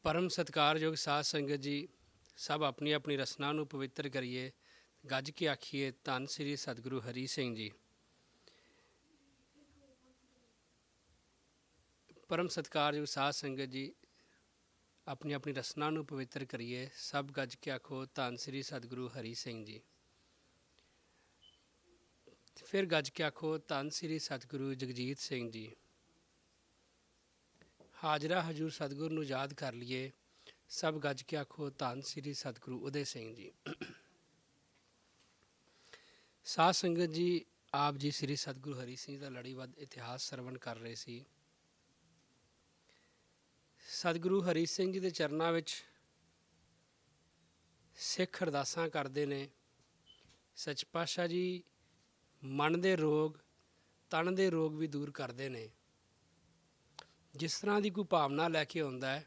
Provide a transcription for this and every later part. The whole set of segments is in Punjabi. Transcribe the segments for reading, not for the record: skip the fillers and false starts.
परम सत्कारयोग साध संगत जी, सब अपनी अपनी रसना ਨੂੰ ਪਵਿੱਤਰ ਕਰੀਏ। ਗੱਜ ਕੇ ਆਖੀਏ ਧੰਨ ਸ੍ਰੀ ਸਤਿਗੁਰੂ ਹਰੀ ਸਿੰਘ ਜੀ। परम सत्कारयोग साध संगत जी, अपनी अपनी रसना ਨੂੰ ਪਵਿੱਤਰ ਕਰੀਏ। ਸਭ ਗੱਜ ਕੇ ਆਖੋ ਧੰਨ ਸ੍ਰੀ ਸਤਿਗੁਰੂ ਹਰੀ ਸਿੰਘ ਜੀ। ਫਿਰ ਗੱਜ ਕੇ ਆਖੋ ਧੰਨ ਸ੍ਰੀ ਸਤਿਗੁਰੂ ਜਗਜੀਤ ਸਿੰਘ ਜੀ। ਹਾਜ਼ਰਾ ਹਜ਼ੂਰ ਸਤਿਗੁਰੂ ਨੂੰ ਯਾਦ ਕਰ ਲਈਏ। ਸਭ ਗੱਜ ਕੇ ਆਖੋ ਧੰਨ ਸ੍ਰੀ ਸਤਿਗੁਰੂ ਉਦੇ ਸਿੰਘ ਜੀ। ਸਾਧ ਸੰਗਤ ਜੀ, ਆਪ ਜੀ ਸ੍ਰੀ ਸਤਿਗੁਰੂ ਹਰੀ ਸਿੰਘ ਦਾ ਲੜੀਬੱਧ ਇਤਿਹਾਸ ਸਰਵਣ ਕਰ ਰਹੇ ਸੀ। ਸਤਿਗੁਰੂ ਹਰੀ ਸਿੰਘ ਜੀ ਦੇ ਚਰਨਾਂ ਵਿੱਚ ਸਿੱਖ ਅਰਦਾਸਾਂ ਕਰਦੇ ਨੇ। ਸੱਚ ਪਾਤਸ਼ਾਹ ਜੀ ਮਨ ਦੇ ਰੋਗ, ਤਨ ਦੇ ਰੋਗ ਵੀ ਦੂਰ ਕਰਦੇ ਨੇ। ਜਿਸ ਤਰ੍ਹਾਂ ਦੀ ਕੋਈ ਭਾਵਨਾ ਲੈ ਕੇ ਆਉਂਦਾ ਹੈ,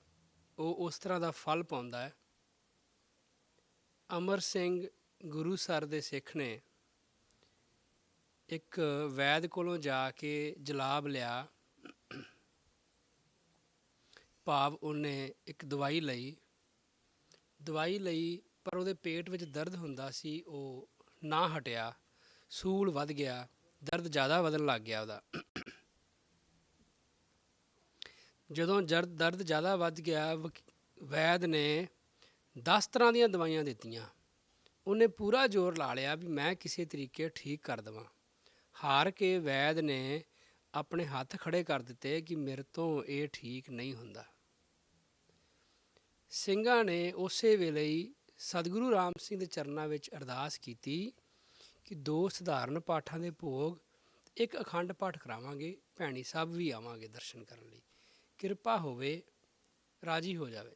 ਉਹ ਉਸ ਤਰ੍ਹਾਂ ਦਾ ਫਲ ਪਾਉਂਦਾ ਹੈ। ਅਮਰ ਸਿੰਘ ਗੁਰੂ ਸਰ ਦੇ ਸਿੱਖ ਨੇ ਇੱਕ ਵੈਦ ਕੋਲੋਂ ਜਾ ਕੇ ਜਲਾਬ ਲਿਆ। ਭਾਵ ਉਹਨੇ ਇੱਕ ਦਵਾਈ ਲਈ ਪਰ ਉਹਦੇ ਪੇਟ ਵਿੱਚ ਦਰਦ ਹੁੰਦਾ ਸੀ, ਉਹ ਨਾ ਹਟਿਆ। ਸੂਲ ਵੱਧ ਗਿਆ, ਦਰਦ ਜ਼ਿਆਦਾ ਵਧਣ ਲੱਗ ਗਿਆ ਉਹਦਾ। ਜਦੋਂ ਦਰਦ ਜ਼ਿਆਦਾ ਵੱਧ ਗਿਆ, ਵੈਦ ਨੇ 10 ਤਰ੍ਹਾਂ ਦੀਆਂ ਦਵਾਈਆਂ ਦਿੱਤੀਆਂ। ਉਹਨੇ ਪੂਰਾ ਜ਼ੋਰ ਲਾ ਲਿਆ ਵੀ ਮੈਂ ਕਿਸੇ ਤਰੀਕੇ ਠੀਕ ਕਰ ਦੇਵਾਂ। ਹਾਰ ਕੇ ਵੈਦ ਨੇ ਆਪਣੇ ਹੱਥ ਖੜੇ ਕਰ ਦਿੱਤੇ ਕਿ ਮੇਰੇ ਤੋਂ ਇਹ ਠੀਕ ਨਹੀਂ ਹੁੰਦਾ। ਸਿੰਘਾਂ ਨੇ ਉਸੇ ਵੇਲੇ ਹੀ ਸਤਿਗੁਰੂ ਰਾਮ ਸਿੰਘ ਦੇ ਚਰਨਾਂ ਵਿੱਚ ਅਰਦਾਸ ਕੀਤੀ ਕਿ 2 ਸਧਾਰਨ ਪਾਠਾਂ ਦੇ ਭੋਗ, ਇੱਕ ਅਖੰਡ ਪਾਠ ਕਰਾਵਾਂਗੇ, ਭੈਣੀ ਸਾਹਿਬ ਵੀ ਆਵਾਂਗੇ ਦਰਸ਼ਨ ਕਰਨ ਲਈ, ਕਿਰਪਾ ਹੋਵੇ, ਰਾਜੀ ਹੋ ਜਾਵੇ।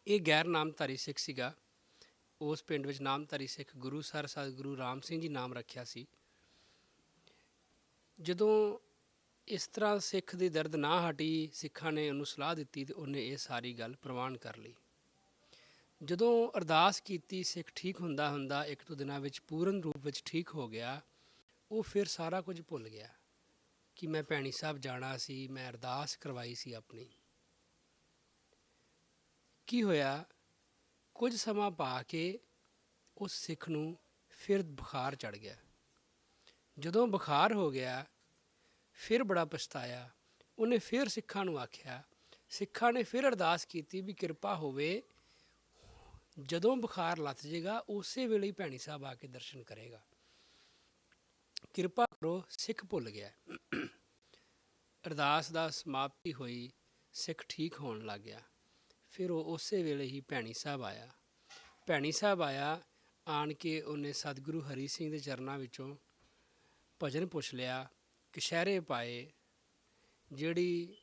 ਇਹ ਗੈਰ ਨਾਮਧਾਰੀ ਸਿੱਖ ਸੀਗਾ। ਉਸ ਪਿੰਡ ਵਿੱਚ ਨਾਮਧਾਰੀ ਸਿੱਖ ਗੁਰੂ ਸਰ ਸਤਿਗੁਰੂ ਰਾਮ ਸਿੰਘ ਜੀ ਨਾਮ ਰੱਖਿਆ ਸੀ। ਜਦੋਂ ਇਸ ਤਰ੍ਹਾਂ ਸਿੱਖ ਦੀ ਦਰਦ ਨਾ ਹਟੀ, ਸਿੱਖਾਂ ਨੇ ਉਹਨੂੰ ਸਲਾਹ ਦਿੱਤੀ ਅਤੇ ਉਹਨੇ ਇਹ ਸਾਰੀ ਗੱਲ ਪ੍ਰਵਾਨ ਕਰ ਲਈ। ਜਦੋਂ ਅਰਦਾਸ ਕੀਤੀ, ਸਿੱਖ ਠੀਕ ਹੁੰਦਾ 1-2 ਦਿਨਾਂ ਵਿੱਚ ਪੂਰਨ ਰੂਪ ਵਿੱਚ ਠੀਕ ਹੋ ਗਿਆ। ਉਹ ਫਿਰ ਸਾਰਾ ਕੁਝ ਭੁੱਲ ਗਿਆ ਕਿ ਮੈਂ ਭੈਣੀ ਸਾਹਿਬ ਜਾਣਾ ਸੀ, ਮੈਂ ਅਰਦਾਸ ਕਰਵਾਈ ਸੀ ਆਪਣੀ। ਕੀ ਹੋਇਆ, ਕੁਝ ਸਮਾਂ ਪਾ ਕੇ ਉਸ ਸਿੱਖ ਨੂੰ ਫਿਰ ਬੁਖਾਰ ਚੜ੍ਹ ਗਿਆ। ਜਦੋਂ ਬੁਖਾਰ ਹੋ ਗਿਆ, ਫਿਰ ਬੜਾ ਪਛਤਾਇਆ। ਉਹਨੇ ਫਿਰ ਸਿੱਖਾਂ ਨੂੰ ਆਖਿਆ। ਸਿੱਖਾਂ ਨੇ ਫਿਰ ਅਰਦਾਸ ਕੀਤੀ ਵੀ ਕਿਰਪਾ ਹੋਵੇ, ਜਦੋਂ ਬੁਖਾਰ ਲੱਥ ਜਾਏਗਾ ਉਸੇ ਵੇਲੇ ਹੀ ਭੈਣੀ ਸਾਹਿਬ ਆ ਕੇ ਦਰਸ਼ਨ ਕਰੇਗਾ, ਕਿਰਪਾ ਕਰੋ। ਸਿੱਖ ਭੁੱਲ ਗਿਆ। ਅਰਦਾਸ ਦਾ ਸਮਾਪਤੀ ਹੋਈ, ਸਿੱਖ ਠੀਕ ਹੋਣ ਲੱਗ ਗਿਆ। ਫਿਰ ਉਹ ਉਸੇ ਵੇਲੇ ਹੀ ਭੈਣੀ ਸਾਹਿਬ ਆਇਆ। ਆਣ ਕੇ ਉਹਨੇ ਸਤਿਗੁਰੂ ਹਰੀ ਸਿੰਘ ਦੇ ਚਰਨਾਂ ਵਿੱਚੋਂ ਭਜਨ ਪੁੱਛ ਲਿਆ, ਕਛਹਿਰੇ ਪਾਏ। ਜਿਹੜੀ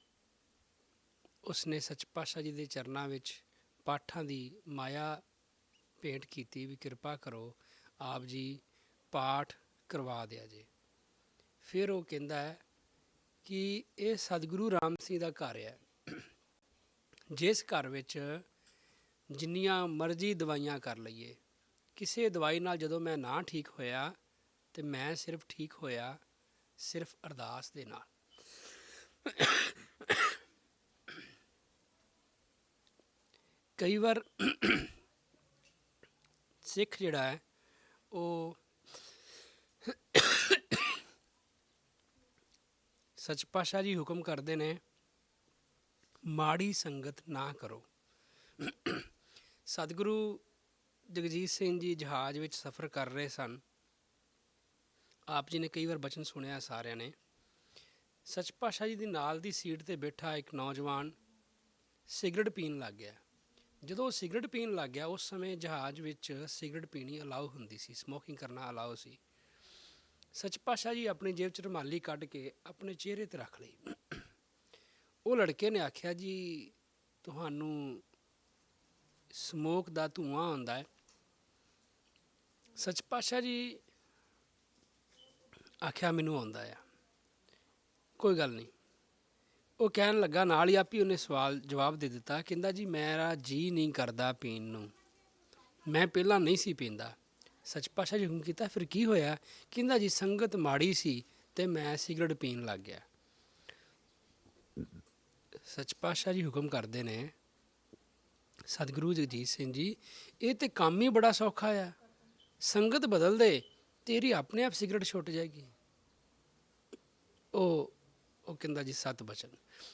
ਉਸਨੇ ਸੱਚ ਪਾਤਸ਼ਾਹ ਜੀ ਦੇ ਚਰਨਾਂ ਵਿੱਚ ਪਾਠਾਂ ਦੀ ਮਾਇਆ ਭੇਂਟ ਕੀਤੀ ਵੀ ਕਿਰਪਾ ਕਰੋ, ਆਪ ਜੀ ਪਾਠ ਕਰਵਾ ਦਿਆ ਜੇ। ਫਿਰ ਉਹ ਕਹਿੰਦਾ ਹੈ ਕਿ ਇਹ ਸਤਿਗੁਰੂ ਰਾਮ ਸਿੰਘ ਦਾ ਘਰ ਹੈ, ਜਿਸ ਘਰ ਵਿੱਚ ਜਿੰਨੀਆਂ ਮਰਜ਼ੀ ਦਵਾਈਆਂ ਕਰ ਲਈਏ, ਕਿਸੇ ਦਵਾਈ ਨਾਲ ਜਦੋਂ ਮੈਂ ਨਾ ਠੀਕ ਹੋਇਆ ਅਤੇ ਮੈਂ ਸਿਰਫ ਠੀਕ ਹੋਇਆ ਸਿਰਫ ਅਰਦਾਸ ਦੇ ਨਾਲ। ਕਈ ਵਾਰ ਸਿੱਖ ਜਿਹੜਾ ਹੈ ਉਹ ਸੱਚ ਪਾਤਸ਼ਾਹ ਜੀ ਹੁਕਮ ਕਰਦੇ ਨੇ, ਮਾੜੀ ਸੰਗਤ ਨਾ ਕਰੋ। ਸਤਿਗੁਰੂ ਜਗਜੀਤ ਸਿੰਘ ਜੀ ਜਹਾਜ਼ ਵਿੱਚ ਸਫ਼ਰ ਕਰ ਰਹੇ ਸਨ। ਆਪ ਜੀ ਨੇ ਕਈ ਵਾਰ ਬਚਨ ਸੁਣਿਆ ਸਾਰਿਆਂ ਨੇ। ਸੱਚ ਪਾਤਸ਼ਾਹ ਜੀ ਦੀ ਨਾਲ ਦੀ ਸੀਟ 'ਤੇ ਬੈਠਾ ਇੱਕ ਨੌਜਵਾਨ ਸਿਗਰਟ ਪੀਣ ਲੱਗ ਗਿਆ। ਜਦੋਂ ਉਹ ਸਿਗਰਟ ਪੀਣ ਲੱਗ ਗਿਆ, ਉਸ ਸਮੇਂ ਜਹਾਜ਼ ਵਿੱਚ ਸਿਗਰਟ ਪੀਣੀ ਅਲਾਓ ਹੁੰਦੀ ਸੀ, ਸਮੋਕਿੰਗ ਕਰਨਾ ਅਲਾਓ ਸੀ। ਸੱਚ ਪਾਤਸ਼ਾਹ ਜੀ ਆਪਣੀ ਜੇਬ 'ਚ ਰੁਮਾਲੀ ਕੱਢ ਕੇ ਆਪਣੇ ਚਿਹਰੇ 'ਤੇ ਰੱਖ ਲਈ। ਉਹ ਲੜਕੇ ਨੇ ਆਖਿਆ, ਜੀ ਤੁਹਾਨੂੰ ਸਮੋਕ ਦਾ ਧੂੰਆਂ ਆਉਂਦਾ ਹੈ। ਸੱਚ ਪਾਤਸ਼ਾਹ ਜੀ ਆਖਿਆ, ਮੈਨੂੰ ਆਉਂਦਾ ਆ, ਕੋਈ ਗੱਲ ਨਹੀਂ। ਉਹ ਕਹਿਣ ਲੱਗਾ, ਨਾਲ ਹੀ ਆਪੀ ਉਹਨੇ ਜਵਾਬ ਦੇ ਦਿੱਤਾ। ਕਹਿੰਦਾ, ਜੀ ਮੇਰਾ ਜੀਅ ਨਹੀਂ ਕਰਦਾ ਪੀਣ ਨੂੰ, ਮੈਂ ਪਹਿਲਾਂ ਨਹੀਂ ਸੀ ਪੀਂਦਾ। ਸੱਚ ਪਾਤਸ਼ਾਹ ਜੀ ਹੁਕਮ ਕੀਤਾ, ਫਿਰ ਕੀ ਹੋਇਆ? ਕਹਿੰਦਾ, ਜੀ ਸੰਗਤ ਮਾੜੀ ਸੀ ਅਤੇ ਮੈਂ ਸਿਗਰਟ ਪੀਣ ਲੱਗ ਗਿਆ। ਸੱਚ ਪਾਤਸ਼ਾਹ ਜੀ ਹੁਕਮ ਕਰਦੇ ਨੇ, ਸਤਿਗੁਰੂ ਜਗਜੀਤ ਸਿੰਘ ਜੀ, ਇਹ ਤੇ ਕੰਮ ਹੀ ਬੜਾ ਸੌਖਾ ਆ। ਸੰਗਤ ਬਦਲ ਦੇ, ਤੇਰੀ ਆਪਣੇ ਆਪ ਸਿਗਰਟ ਛੁੱਟ ਜਾਏਗੀ। ਉਹ ਕਹਿੰਦਾ ਜੀ ਸਤ ਬਚਨ।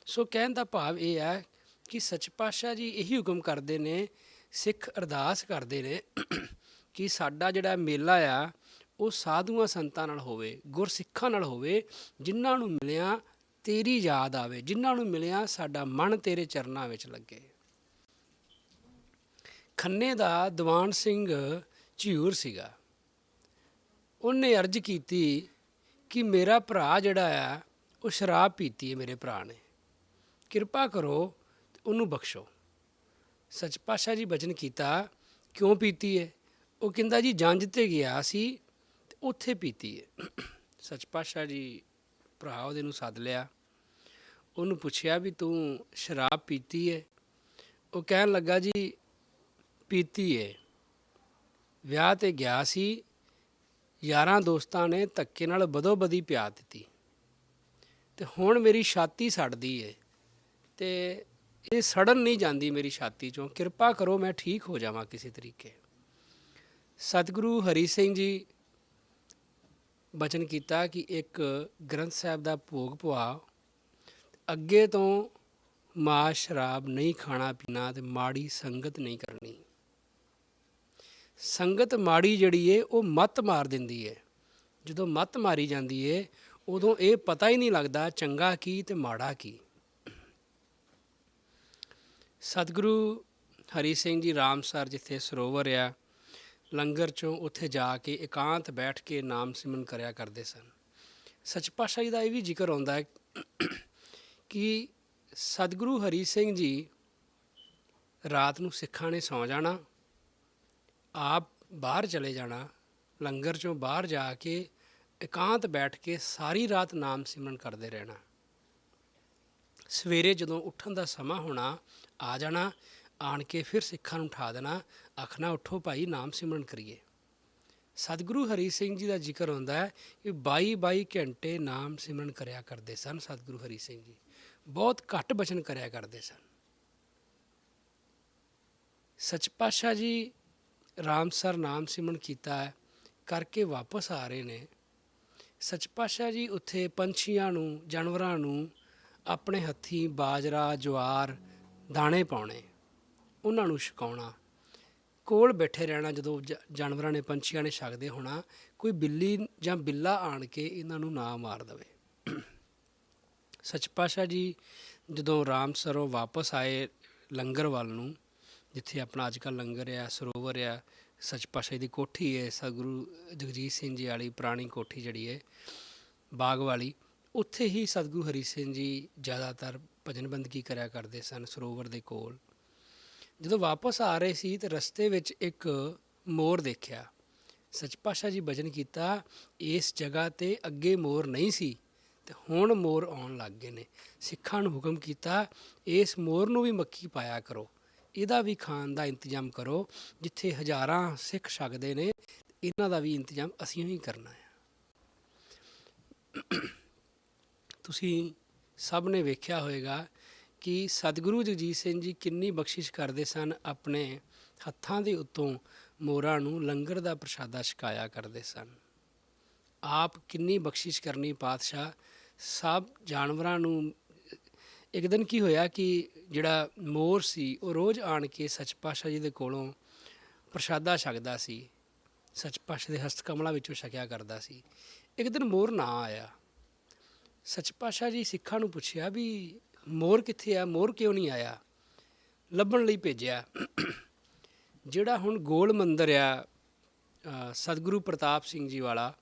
ਸੋ ਕਹਿਣ ਦਾ ਭਾਵ ਇਹ ਹੈ ਕਿ ਸੱਚ ਪਾਤਸ਼ਾਹ ਜੀ ਇਹੀ ਹੁਕਮ ਕਰਦੇ ਨੇ, ਸਿੱਖ ਅਰਦਾਸ ਕਰਦੇ ਨੇ ਕਿ ਸਾਡਾ ਜਿਹੜਾ ਮੇਲਾ ਆ ਉਹ ਸਾਧੂਆਂ ਸੰਤਾਂ ਨਾਲ ਹੋਵੇ, ਗੁਰਸਿੱਖਾਂ ਨਾਲ ਹੋਵੇ, ਜਿਨ੍ਹਾਂ ਨੂੰ ਮਿਲਿਆ ਤੇਰੀ ਯਾਦ ਆਵੇ, ਜਿਨ੍ਹਾਂ ਨੂੰ ਮਿਲਿਆ ਸਾਡਾ ਮਨ ਤੇਰੇ ਚਰਨਾਂ ਵਿੱਚ ਲੱਗੇ। ਖੰਨੇ ਦਾ ਦੀਵਾਨ ਸਿੰਘ ਝਿਊਰ ਸੀਗਾ, ਉਹਨੇ ਅਰਜ਼ ਕੀਤੀ ਕਿ ਮੇਰਾ ਭਰਾ ਜਿਹੜਾ ਆ ਉਹ ਸ਼ਰਾਬ ਪੀਤੀ ਹੈ, ਮੇਰੇ ਭਰਾ ਨੇ, ਕਿਰਪਾ ਕਰੋ ਉਹਨੂੰ ਬਖਸ਼ੋ। ਸੱਚ ਪਾਤਸ਼ਾਹ ਜੀ ਬਚਨ ਕੀਤਾ, ਕਿਉਂ ਪੀਤੀ ਹੈ? ਉਹ ਕਹਿੰਦਾ ਜੀ ਜੰਝ 'ਤੇ ਗਿਆ ਸੀ ਅਤੇ ਉੱਥੇ ਪੀਤੀ ਹੈ। ਸੱਚ ਪਾਤਸ਼ਾਹ ਜੀ ਭਰਾ ਉਹਦੇ ਨੂੰ ਸੱਦ ਲਿਆ, ਉਹਨੂੰ ਪੁੱਛਿਆ ਵੀ ਤੂੰ ਸ਼ਰਾਬ ਪੀਤੀ ਹੈ? ਉਹ ਕਹਿਣ ਲੱਗਾ ਜੀ ਪੀਤੀ ਹੈ, ਵਿਆਹ 'ਤੇ ਗਿਆ ਸੀ, ਯਾਰਾਂ ਦੋਸਤਾਂ ਨੇ ਧੱਕੇ ਨਾਲ ਬਦੋ ਬਦੀ ਪਿਆ ਦਿੱਤੀ ਅਤੇ ਹੁਣ ਮੇਰੀ ਛਾਤੀ ਸੜਦੀ ਹੈ ਅਤੇ ਇਹ ਸੜਨ ਨਹੀਂ ਜਾਂਦੀ ਮੇਰੀ ਛਾਤੀ 'ਚੋਂ, ਕਿਰਪਾ ਕਰੋ ਮੈਂ ਠੀਕ ਹੋ ਜਾਵਾਂ ਕਿਸੇ ਤਰੀਕੇ। ਸਤਿਗੁਰੂ ਹਰੀ ਸਿੰਘ ਜੀ ਬਚਨ ਕੀਤਾ ਕਿ ਇੱਕ ਗ੍ਰੰਥ ਸਾਹਿਬ ਦਾ ਭੋਗ ਪਵਾ, ਅੱਗੇ ਤੋਂ ਮਾਸ ਸ਼ਰਾਬ ਨਹੀਂ ਖਾਣਾ ਪੀਣਾ ਅਤੇ ਮਾੜੀ ਸੰਗਤ ਨਹੀਂ ਕਰਨੀ। ਸੰਗਤ ਮਾੜੀ ਜਿਹੜੀ ਹੈ ਉਹ ਮੱਤ ਮਾਰ ਦਿੰਦੀ ਹੈ। ਜਦੋਂ ਮੱਤ ਮਾਰੀ ਜਾਂਦੀ ਹੈ ਉਦੋਂ ਇਹ ਪਤਾ ਹੀ ਨਹੀਂ ਲੱਗਦਾ ਚੰਗਾ ਕੀ ਅਤੇ ਮਾੜਾ ਕੀ। ਸਤਿਗੁਰੂ ਹਰੀ ਸਿੰਘ ਜੀ ਰਾਮਸਰ ਜਿੱਥੇ ਸਰੋਵਰ ਆ ਲੰਗਰ 'ਚੋਂ, ਉੱਥੇ ਜਾ ਕੇ ਇਕਾਂਤ ਬੈਠ ਕੇ ਨਾਮ ਸਿਮਰਨ ਕਰਿਆ ਕਰਦੇ ਸਨ। ਸੱਚ ਪਾਤਸ਼ਾਹ ਜੀ ਦਾ ਇਹ ਵੀ ਜ਼ਿਕਰ ਆਉਂਦਾ ਹੈ ਕਿ ਸਤਿਗੁਰੂ ਹਰੀ ਸਿੰਘ ਜੀ ਰਾਤ ਨੂੰ ਸਿੱਖਾਂ ਨੇ ਸੌਂ ਜਾਣਾ, ਆਪ ਬਾਹਰ ਚਲੇ ਜਾਣਾ, ਲੰਗਰ 'ਚੋਂ ਬਾਹਰ ਜਾ ਕੇ ਇਕਾਂਤ ਬੈਠ ਕੇ ਸਾਰੀ ਰਾਤ ਨਾਮ ਸਿਮਰਨ ਕਰਦੇ ਰਹਿਣਾ। ਸਵੇਰੇ ਜਦੋਂ ਉੱਠਣ ਦਾ ਸਮਾਂ ਹੋਣਾ ਆ ਜਾਣਾ, ਆਣ ਕੇ ਫਿਰ ਸਿੱਖਾਂ ਨੂੰ ਉਠਾ ਦੇਣਾ, ਆਖਣਾ ਉੱਠੋ ਭਾਈ ਨਾਮ ਸਿਮਰਨ ਕਰੀਏ। ਸਤਿਗੁਰੂ ਹਰੀ ਸਿੰਘ ਜੀ ਦਾ ਜ਼ਿਕਰ ਆਉਂਦਾ ਹੈ ਕਿ 22 ਘੰਟੇ ਨਾਮ ਸਿਮਰਨ ਕਰਿਆ ਕਰਦੇ ਸਨ। ਸਤਿਗੁਰੂ ਹਰੀ ਸਿੰਘ ਜੀ ਬਹੁਤ ਘੱਟ ਬਚਨ ਕਰਿਆ ਕਰਦੇ ਸਨ। ਸੱਚ ਪਾਤਸ਼ਾਹ ਜੀ ਰਾਮਸਰ ਨਾਮ ਸਿਮਰਨ ਕੀਤਾ ਕਰਕੇ ਵਾਪਸ ਆ ਰਹੇ ਨੇ। ਸੱਚ ਪਾਤਸ਼ਾਹ ਜੀ ਉੱਥੇ ਪੰਛੀਆਂ ਨੂੰ, ਜਾਨਵਰਾਂ ਨੂੰ ਆਪਣੇ ਹੱਥੀਂ ਬਾਜਰਾ, ਜਵਾਰ, ਦਾਣੇ ਪਾਉਣੇ, ਉਹਨਾਂ ਨੂੰ ਛਕਾਉਣਾ, ਕੋਲ ਬੈਠੇ ਰਹਿਣਾ। ਜਦੋਂ ਜਾਨਵਰਾਂ ਨੇ, ਪੰਛੀਆਂ ਨੇ ਛਕਦੇ ਹੋਣਾ, ਕੋਈ ਬਿੱਲੀ ਜਾਂ ਬਿੱਲਾ ਆਣ ਕੇ ਇਹਨਾਂ ਨੂੰ ਨਾ ਮਾਰ ਦੇਵੇ। ਸੱਚ ਪਾਤਸ਼ਾਹ ਜੀ ਜਦੋਂ ਰਾਮਸਰੋਂ ਵਾਪਸ ਆਏ ਲੰਗਰ ਵੱਲ ਨੂੰ, ਜਿੱਥੇ ਆਪਣਾ ਅੱਜ ਕੱਲ੍ਹ ਲੰਗਰ ਆ, ਸਰੋਵਰ ਆ, ਸੱਚ ਪਾਤਸ਼ਾਹ ਦੀ ਕੋਠੀ ਹੈ, ਸਤਿਗੁਰੂ ਜਗਜੀਤ ਸਿੰਘ ਜੀ ਵਾਲੀ ਪੁਰਾਣੀ ਕੋਠੀ ਜਿਹੜੀ ਹੈ ਬਾਗ ਵਾਲੀ, ਉੱਥੇ ਹੀ ਸਤਿਗੁਰੂ ਹਰੀ ਸਿੰਘ ਜੀ ਜ਼ਿਆਦਾਤਰ ਭਜਨ ਬੰਦਗੀ ਕਰਿਆ ਕਰਦੇ ਸਨ ਸਰੋਵਰ ਦੇ ਕੋਲ। ਜਦੋਂ ਵਾਪਸ ਆ ਰਹੇ ਸੀ ਤਾਂ ਰਸਤੇ ਵਿੱਚ ਇੱਕ ਮੋਰ ਦੇਖਿਆ। ਸੱਚ ਪਾਤਸ਼ਾਹ ਜੀ ਭਜਨ ਕੀਤਾ, ਇਸ ਜਗ੍ਹਾ 'ਤੇ ਅੱਗੇ ਮੋਰ ਨਹੀਂ ਸੀ ਅਤੇ ਹੁਣ ਮੋਰ ਆਉਣ ਲੱਗ ਗਏ ਨੇ। ਸਿੱਖਾਂ ਨੂੰ ਹੁਕਮ ਕੀਤਾ, ਇਸ ਮੋਰ ਨੂੰ ਵੀ ਮੱਖੀ ਪਾਇਆ ਕਰੋ, ਇਹਦਾ ਵੀ ਖਾਣ ਦਾ ਇੰਤਜ਼ਾਮ ਕਰੋ। ਜਿੱਥੇ ਹਜ਼ਾਰਾਂ ਸਿੱਖ ਛਕਦੇ ਨੇ, ਇਹਨਾਂ ਦਾ ਵੀ ਇੰਤਜ਼ਾਮ ਅਸੀਂ ਹੀ ਕਰਨਾ ਹੈ। ਤੁਸੀਂ ਸਭ ਨੇ ਵੇਖਿਆ ਹੋਵੇਗਾ ਕਿ ਸਤਿਗੁਰੂ ਜਗਜੀਤ ਸਿੰਘ ਜੀ ਕਿੰਨੀ ਬਖਸ਼ਿਸ਼ ਕਰਦੇ ਸਨ, ਆਪਣੇ ਹੱਥਾਂ ਦੇ ਉੱਤੋਂ ਮੋਰਾਂ ਨੂੰ ਲੰਗਰ ਦਾ ਪ੍ਰਸ਼ਾਦਾ ਛਕਾਇਆ ਕਰਦੇ ਸਨ। ਆਪ ਕਿੰਨੀ ਬਖਸ਼ਿਸ਼ ਕਰਨੀ ਪਾਤਸ਼ਾਹ, ਸਭ ਜਾਨਵਰਾਂ ਨੂੰ। ਇੱਕ ਦਿਨ ਕੀ ਹੋਇਆ ਕਿ ਜਿਹੜਾ ਮੋਰ ਸੀ ਉਹ ਰੋਜ਼ ਆਣ ਕੇ ਸੱਚ ਪਾਤਸ਼ਾਹ ਜੀ ਦੇ ਕੋਲੋਂ ਪ੍ਰਸ਼ਾਦਾ ਛਕਦਾ ਸੀ, ਸੱਚ ਪਾਤਸ਼ਾਹ ਦੇ ਹਸਤ ਕਮਲਾਂ ਵਿੱਚੋਂ ਛਕਿਆ ਕਰਦਾ ਸੀ। ਇੱਕ ਦਿਨ ਮੋਰ ਨਾ ਆਇਆ। ਸੱਚ ਪਾਤਸ਼ਾਹ ਜੀ ਸਿੱਖਾਂ ਨੂੰ ਪੁੱਛਿਆ ਵੀ ਮੋਰ ਕਿੱਥੇ ਆ, ਮੋਰ ਕਿਉਂ ਨਹੀਂ ਆਇਆ? ਲੱਭਣ ਲਈ ਭੇਜਿਆ। ਜਿਹੜਾ ਹੁਣ ਗੋਲ ਮੰਦਰ ਆ ਸਤਿਗੁਰੂ ਪ੍ਰਤਾਪ ਸਿੰਘ ਜੀ ਵਾਲਾ,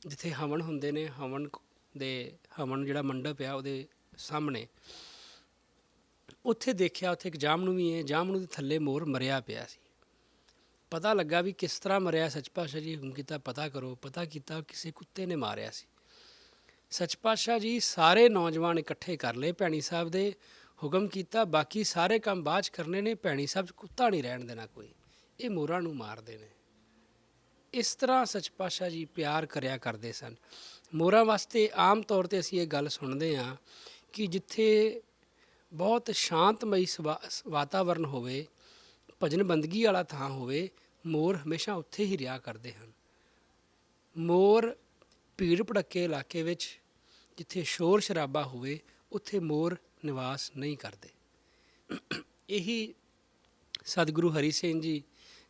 ਜਿੱਥੇ ਹਵਨ ਹੁੰਦੇ ਨੇ, ਹਵਨ ਜਿਹੜਾ ਮੰਡਪ ਆ ਉਹਦੇ ਸਾਹਮਣੇ, ਉੱਥੇ ਦੇਖਿਆ, ਉੱਥੇ ਇੱਕ ਜਾਮਣੂ ਵੀ ਹੈ, ਜਾਮਣੂ ਦੇ ਥੱਲੇ ਮੋਰ ਮਰਿਆ ਪਿਆ ਸੀ। ਪਤਾ ਲੱਗਾ ਵੀ ਕਿਸ ਤਰ੍ਹਾਂ ਮਰਿਆ। ਸੱਚ ਪਾਤਸ਼ਾਹ ਜੀ ਹੁਕਮ ਕੀਤਾ ਪਤਾ ਕਰੋ। ਪਤਾ ਕੀਤਾ, ਕਿਸੇ ਕੁੱਤੇ ਨੇ ਮਾਰਿਆ ਸੀ। ਸੱਚ ਪਾਤਸ਼ਾਹ ਜੀ ਸਾਰੇ ਨੌਜਵਾਨ ਇਕੱਠੇ ਕਰ ਲਏ ਭੈਣੀ ਸਾਹਿਬ ਦੇ, ਹੁਕਮ ਕੀਤਾ ਬਾਕੀ ਸਾਰੇ ਕੰਮ ਬਾਅਦ 'ਚ ਕਰਨੇ ਨੇ, ਭੈਣੀ ਸਾਹਿਬ ਕੁੱਤਾ ਨਹੀਂ ਰਹਿਣ ਦੇਣਾ ਕੋਈ, ਇਹ ਮੋਰਾਂ ਨੂੰ ਮਾਰਦੇ ਨੇ। ਇਸ ਤਰ੍ਹਾਂ ਸੱਚ ਪਾਤਸ਼ਾਹ ਜੀ ਪਿਆਰ ਕਰਿਆ ਕਰਦੇ ਸਨ ਮੋਰਾਂ ਵਾਸਤੇ। ਆਮ ਤੌਰ 'ਤੇ ਅਸੀਂ ਇਹ ਗੱਲ ਸੁਣਦੇ ਹਾਂ ਕਿ ਜਿੱਥੇ ਬਹੁਤ ਸ਼ਾਂਤਮਈ ਵਾਤਾਵਰਨ ਹੋਵੇ, ਭਜਨ ਬੰਦਗੀ ਵਾਲਾ ਥਾਂ ਹੋਵੇ, ਮੋਰ ਹਮੇਸ਼ਾ ਉੱਥੇ ਹੀ ਰਿਹਾ ਕਰਦੇ ਹਨ। ਮੋਰ ਭੀੜ ਭੜੱਕੇ ਇਲਾਕੇ ਵਿੱਚ, ਜਿੱਥੇ ਸ਼ੋਰ ਸ਼ਰਾਬਾ ਹੋਵੇ, ਉੱਥੇ ਮੋਰ ਨਿਵਾਸ ਨਹੀਂ ਕਰਦੇ। ਇਹੀ ਸਤਿਗੁਰੂ ਹਰੀ ਸਿੰਘ ਜੀ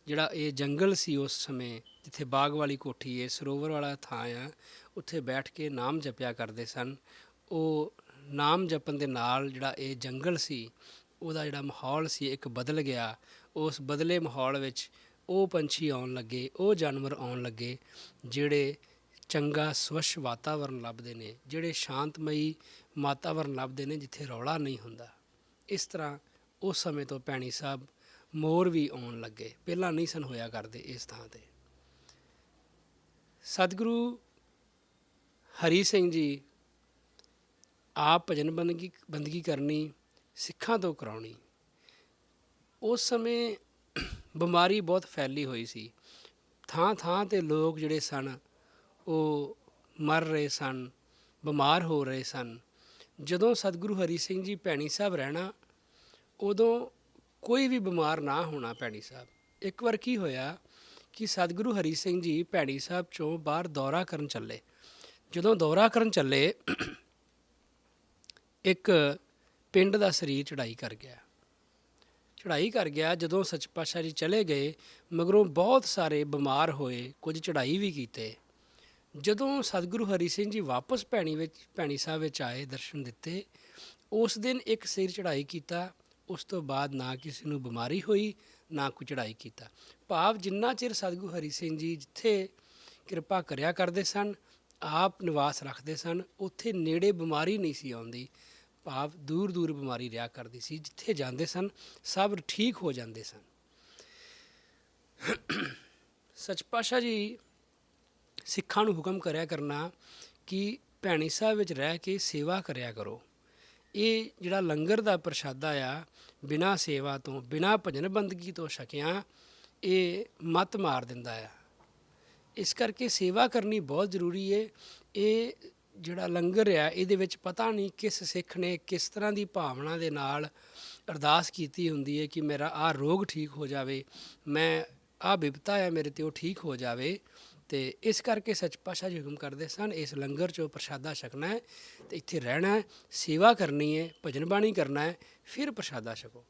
ਜਿਹੜਾ ਇਹ ਜੰਗਲ ਸੀ ਉਸ ਸਮੇਂ, ਜਿੱਥੇ ਬਾਗ ਵਾਲੀ ਕੋਠੀ ਹੈ, ਸਰੋਵਰ ਵਾਲਾ ਥਾਂ ਆ, ਉੱਥੇ ਬੈਠ ਕੇ ਨਾਮ ਜਪਿਆ ਕਰਦੇ ਸਨ। ਉਹ ਨਾਮ ਜਪਣ ਦੇ ਨਾਲ ਜਿਹੜਾ ਇਹ ਜੰਗਲ ਸੀ, ਉਹਦਾ ਜਿਹੜਾ ਮਾਹੌਲ ਸੀ ਇੱਕ ਬਦਲ ਗਿਆ। ਉਸ ਬਦਲੇ ਮਾਹੌਲ ਵਿੱਚ ਉਹ ਪੰਛੀ ਆਉਣ ਲੱਗੇ, ਉਹ ਜਾਨਵਰ ਆਉਣ ਲੱਗੇ ਜਿਹੜੇ ਚੰਗਾ ਸਵੱਛ ਵਾਤਾਵਰਨ ਲੱਭਦੇ ਨੇ, ਜਿਹੜੇ ਸ਼ਾਂਤਮਈ ਵਾਤਾਵਰਨ ਲੱਭਦੇ ਨੇ, ਜਿੱਥੇ ਰੌਲਾ ਨਹੀਂ ਹੁੰਦਾ। ਇਸ ਤਰ੍ਹਾਂ ਉਸ ਸਮੇਂ ਤੋਂ ਭੈਣੀ ਸਾਹਿਬ ਮੋਰ ਵੀ ਆਉਣ ਲੱਗੇ, ਪਹਿਲਾਂ ਨਹੀਂ ਸਨ ਹੋਇਆ ਕਰਦੇ ਇਸ ਥਾਂ 'ਤੇ। ਸਤਿਗੁਰੂ ਹਰੀ ਸਿੰਘ ਜੀ ਆਪ ਭਜਨ ਬੰਦਗੀ ਕਰਨੀ, ਸਿੱਖਾਂ ਤੋਂ ਕਰਾਉਣੀ। ਉਸ ਸਮੇਂ ਬਿਮਾਰੀ ਬਹੁਤ ਫੈਲੀ ਹੋਈ ਸੀ, ਥਾਂ ਥਾਂ 'ਤੇ ਲੋਕ ਜਿਹੜੇ ਸਨ ਉਹ ਮਰ ਰਹੇ ਸਨ, ਬਿਮਾਰ ਹੋ ਰਹੇ ਸਨ। ਜਦੋਂ ਸਤਿਗੁਰੂ ਹਰੀ ਸਿੰਘ ਜੀ ਭੈਣੀ ਸਾਹਿਬ ਰਹਿਣਾ, ਉਦੋਂ ਕੋਈ ਵੀ ਬਿਮਾਰ ਨਾ ਹੋਣਾ ਭੈਣੀ ਸਾਹਿਬ। ਇੱਕ ਵਾਰ ਕੀ ਹੋਇਆ ਕਿ ਸਤਿਗੁਰੂ ਹਰੀ ਸਿੰਘ ਜੀ ਭੈਣੀ ਸਾਹਿਬ 'ਚੋਂ ਬਾਹਰ ਦੌਰਾ ਕਰਨ ਚੱਲੇ। ਜਦੋਂ ਦੌਰਾ ਕਰਨ ਚੱਲੇ, ਇੱਕ ਪਿੰਡ ਦਾ ਸਰੀਰ ਚੜ੍ਹਾਈ ਕਰ ਗਿਆ। ਜਦੋਂ ਸੱਚ ਪਾਤਸ਼ਾਹ ਜੀ ਚਲੇ ਗਏ, ਮਗਰੋਂ ਬਹੁਤ ਸਾਰੇ ਬਿਮਾਰ ਹੋਏ, ਕੁਝ ਚੜ੍ਹਾਈ ਵੀ ਕੀਤੇ। ਜਦੋਂ ਸਤਿਗੁਰੂ ਹਰੀ ਸਿੰਘ ਜੀ ਵਾਪਸ ਭੈਣੀ ਸਾਹਿਬ ਵਿੱਚ ਆਏ, ਦਰਸ਼ਨ ਦਿੱਤੇ, ਉਸ ਦਿਨ ਇੱਕ ਸਿਰ ਚੜ੍ਹਾਈ ਕੀਤਾ। ਉਸ ਤੋਂ ਬਾਅਦ ਨਾ ਕਿਸੇ ਨੂੰ ਬਿਮਾਰੀ ਹੋਈ, ਨਾ ਕੋਈ ਚੜ੍ਹਾਈ ਕੀਤਾ। ਭਾਵ ਜਿੰਨਾ ਚਿਰ ਸਤਿਗੁਰੂ ਹਰੀ ਸਿੰਘ ਜੀ ਜਿੱਥੇ ਕਿਰਪਾ ਕਰਿਆ ਕਰਦੇ ਸਨ, ਆਪ ਨਿਵਾਸ ਰੱਖਦੇ ਸਨ, ਉੱਥੇ ਨੇੜੇ ਬਿਮਾਰੀ ਨਹੀਂ ਸੀ ਆਉਂਦੀ। ਭਾਵ ਦੂਰ ਦੂਰ ਬਿਮਾਰੀ ਰਿਹਾ ਕਰਦੀ ਸੀ, ਜਿੱਥੇ ਜਾਂਦੇ ਸਨ ਸਭ ਠੀਕ ਹੋ ਜਾਂਦੇ ਸਨ। ਸੱਚ ਪਾਤਸ਼ਾਹ ਜੀ ਸਿੱਖਾਂ ਨੂੰ ਹੁਕਮ ਕਰਿਆ ਕਰਨਾ ਕਿ ਭੈਣੀ ਸਾਹਿਬ ਵਿੱਚ ਰਹਿ ਕੇ ਸੇਵਾ ਕਰਿਆ ਕਰੋ। ਇਹ ਜਿਹੜਾ ਲੰਗਰ ਦਾ ਪ੍ਰਸ਼ਾਦਾ ਆ, ਬਿਨਾਂ ਸੇਵਾ ਤੋਂ, ਬਿਨਾਂ ਭਜਨ ਬੰਦਗੀ ਤੋਂ ਛਕਿਆ, ਇਹ ਮੱਤ ਮਾਰ ਦਿੰਦਾ ਆ। ਇਸ ਕਰਕੇ ਸੇਵਾ ਕਰਨੀ ਬਹੁਤ ਜ਼ਰੂਰੀ ਹੈ। ਇਹ ਜਿਹੜਾ ਲੰਗਰ ਆ, ਇਹਦੇ ਵਿੱਚ ਪਤਾ ਨਹੀਂ ਕਿਸ ਸਿੱਖ ਨੇ ਕਿਸ ਤਰ੍ਹਾਂ ਦੀ ਭਾਵਨਾ ਦੇ ਨਾਲ ਅਰਦਾਸ ਕੀਤੀ ਹੁੰਦੀ ਹੈ ਕਿ ਮੇਰਾ ਆਹ ਰੋਗ ਠੀਕ ਹੋ ਜਾਵੇ, ਮੈਂ ਆਹ ਬਿਪਤਾ ਹੈ ਮੇਰੇ 'ਤੇ, ਉਹ ਠੀਕ ਹੋ ਜਾਵੇ। ਅਤੇ ਇਸ ਕਰਕੇ ਸੱਚ ਪਾਤਸ਼ਾਹ ਜੀ ਹੁਕਮ ਕਰਦੇ ਸਨ, ਇਸ ਲੰਗਰ 'ਚੋਂ ਪ੍ਰਸ਼ਾਦਾ ਛਕਣਾ ਹੈ ਅਤੇ ਇੱਥੇ ਰਹਿਣਾ ਹੈ, ਸੇਵਾ ਕਰਨੀ ਹੈ, ਭਜਨ ਬਾਣੀ ਕਰਨਾ ਹੈ, ਫਿਰ ਪ੍ਰਸ਼ਾਦਾ ਛਕੋ।